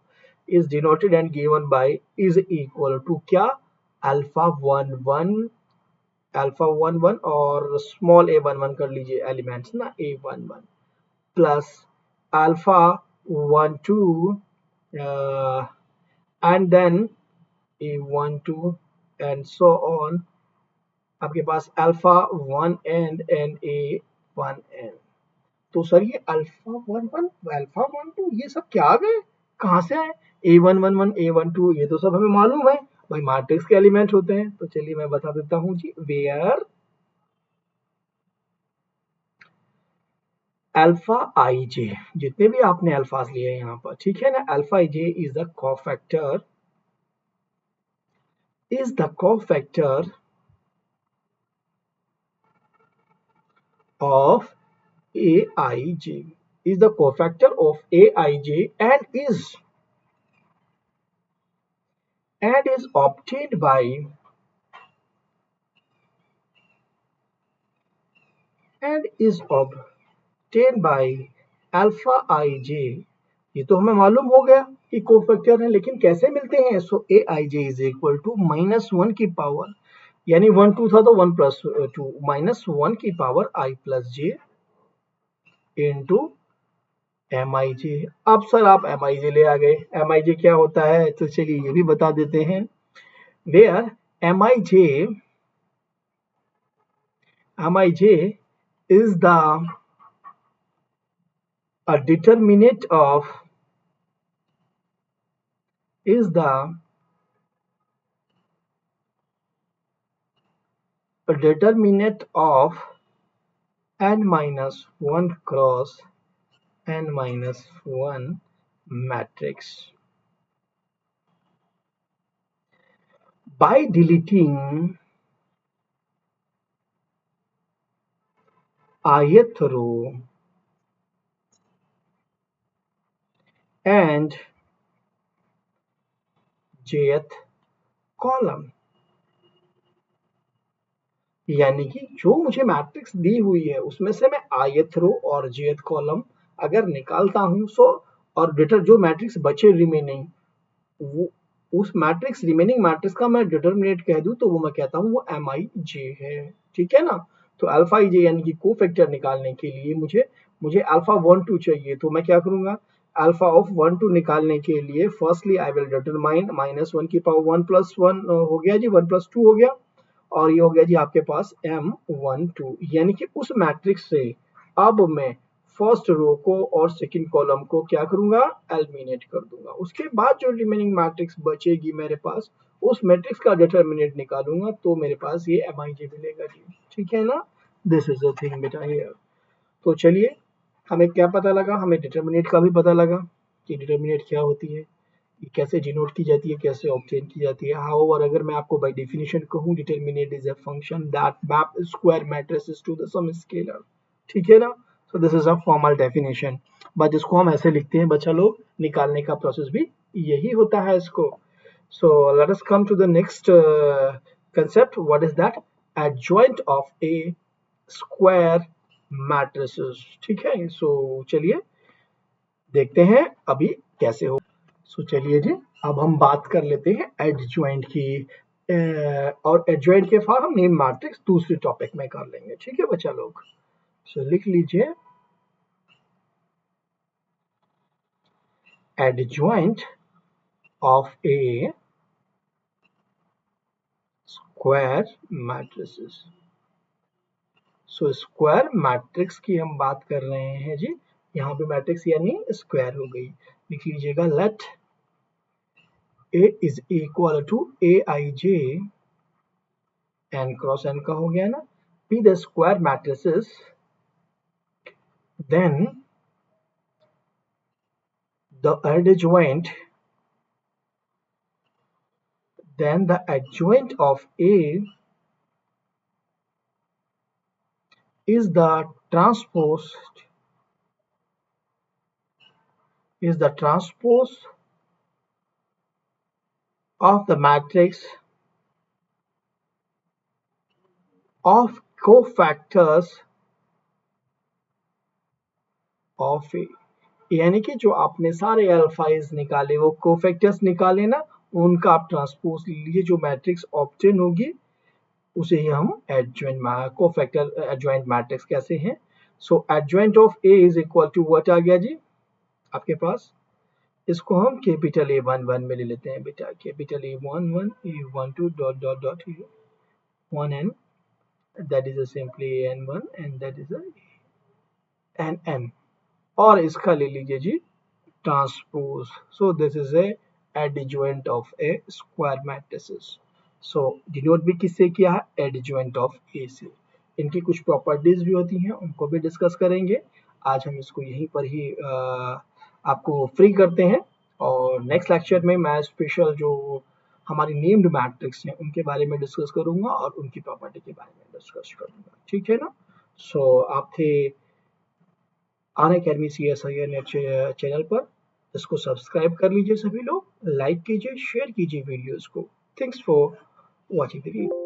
Is denoted and given by is equal to क्या? अल्फा 1 1, अल्फा 1 1 और स्मॉल a 1 1 कर लीजिए एलिमेंट्स ना, a 1 1 plus alpha 1 2 and then a 1 2 and so on, आपके पास अल्फा 1 एंड ए 1 एन। तो सर ये अल्फा 1 1 अल्फा 1 2 ये सब क्या आ गए, कहाँ से आए? ए 1 1 1 ए 1 2 ये तो सब हमें मालूम है भाई, मैट्रिक्स के एलिमेंट होते हैं। तो चलिए मैं बता देता हूँ जी, वेयर अल्फा आई जे, जितने भी आपने अल्फाज लिए हैं यहाँ पर, ठीक है ना, alpha I J is the cofactor, is the cofactor of aij, is the cofactor of aij and is obtained by alpha ij। ये तो हमें मालूम हो गया कि कोफैक्टर है, लेकिन कैसे मिलते हैं? सो ए i J is equal to -1 की पावर, यानी 1 2 था तो 1 प्लस 2 -1 की power I plus J into M i जे। अब सर आप एम आई जे ले आ गए, एम आई जे क्या होता है? तो चलिए ये भी बता देते हैं। Where m i j is a determinant of is the determinant of n minus 1 cross n minus 1 matrix by deleting ith row and jth column. यानी कि जो मुझे मैट्रिक्स दी हुई है उसमें से मैं ith रो और jth कॉलम अगर निकालता हूं, सो और डेटर जो मैट्रिक्स बचे रिमेनिंग, वो उस मैट्रिक्स रिमेनिंग मैट्रिक्स का मैं डिटर्मिनेट कह दूं तो वो मैं कहता हूं वो एम आई जे है, ठीक है ना। तो अल्फा आई जे यानी कि कोफैक्टर निकालने के लिए मुझे अल्फा 1 2 चाहिए, तो मैं क्या करूंगा? अल्फा ऑफ 1 2 निकालने के लिए फर्स्टली आई विल डिटरमाइन -1 की पावर 1 प्लस 1 हो गया जी, 1 प्लस 2 हो गया, और ये हो गया जी आपके पास M12, यानी कि उस मैट्रिक्स से अब मैं फर्स्ट रो को और सेकंड कॉलम को क्या करूंगा? एलिमिनेट कर दूंगा। उसके बाद जो रिमेनिंग मैट्रिक्स बचेगी मेरे पास, उस मैट्रिक्स का डिटर्मिनेंट निकालूंगा, तो मेरे पास ये MIJ मिलेगा जी, ठीक है ना। दिस इज द थिंग बेटा हियर। तो चलिए हमें क्या पता लगा? हमें डिटर्मिनेंट का भी पता लगा कि डिटर्मिनेंट क्या होती है, कैसे डिनोट की जाती है, कैसे ऑब्टेन की जाती है। हाउएवर अगर मैं आपको बाय डेफिनेशन कहूं, determinant is a function that map square matrices to the some scalar, ठीक है ना। So this is a formal definition, but इसको हम ऐसे लिखते हैं बच्चा लोग, निकालने का प्रोसेस भी यही होता है इसको। So let us come to the next concept, what is that? Adjoint of a square matrices. ठीक है, सो चलिए देखते हैं अभी कैसे हो। सो चलिए जी, अब हम बात कर लेते हैं एडजॉइंट की। और एडजॉइंट के बाद हम नेम मैट्रिक्स दूसरे टॉपिक में कर लेंगे। ठीक है बच्चा लोग, सो लिख लीजिए adjoint of a square matrices. So square matrix की हम बात कर रहे हैं जी, यहाँ पे मैट्रिक्स यानी स्क्वायर हो गई। लिख लीजिएगा let A is equal to A i j n cross n का हो गया ना, b the square matrices, then the adjoint of A is the transpose of the matrix of cofactors of A। यानी कि जो आपने सारे अल्फाइज निकाले वो कोफैक्टर्स निकाले ना, उनका आप ट्रांसपोज लीजिए, जो मैट्रिक्स ऑब्टेन होगी उसे ही हम एडजॉइंट कोफैक्टर एडजॉइंट मैट्रिक्स कहते हैं। So adjoint of A is equal to what आ गया जी आपके पास, इसको हम कैपिटल A11 में ले लेते हैं बेटा, capital A11 A12 dot dot dot 1n, that is a simply n1 and that is a nn, और इसका ले लीजिए जी transpose. So this is a adjoint of a square matrices. So denote भी किससे किया है, एडजॉइंट ऑफ ए से। इनकी कुछ प्रॉपर्टीज भी होती हैं, उनको भी डिस्कस करेंगे। आज हम इसको यहीं पर ही आपको फ्री करते हैं, और नेक्स्ट लेक्चर में मैं स्पेशल जो हमारी नेम्ड मैट्रिक्स हैं उनके बारे में डिस्कस करूंगा और उनकी प्रॉपर्टी के बारे में डिस्कस करूंगा। ठीक है ना। सो आप थे अनअकैडमी CSIR नेट चैनल पर, इसको सब्सक्राइब कर लीजिए सभी लोग, लाइक कीजिए, शेयर कीजिए वीडियोस को। Thanks for watching the video.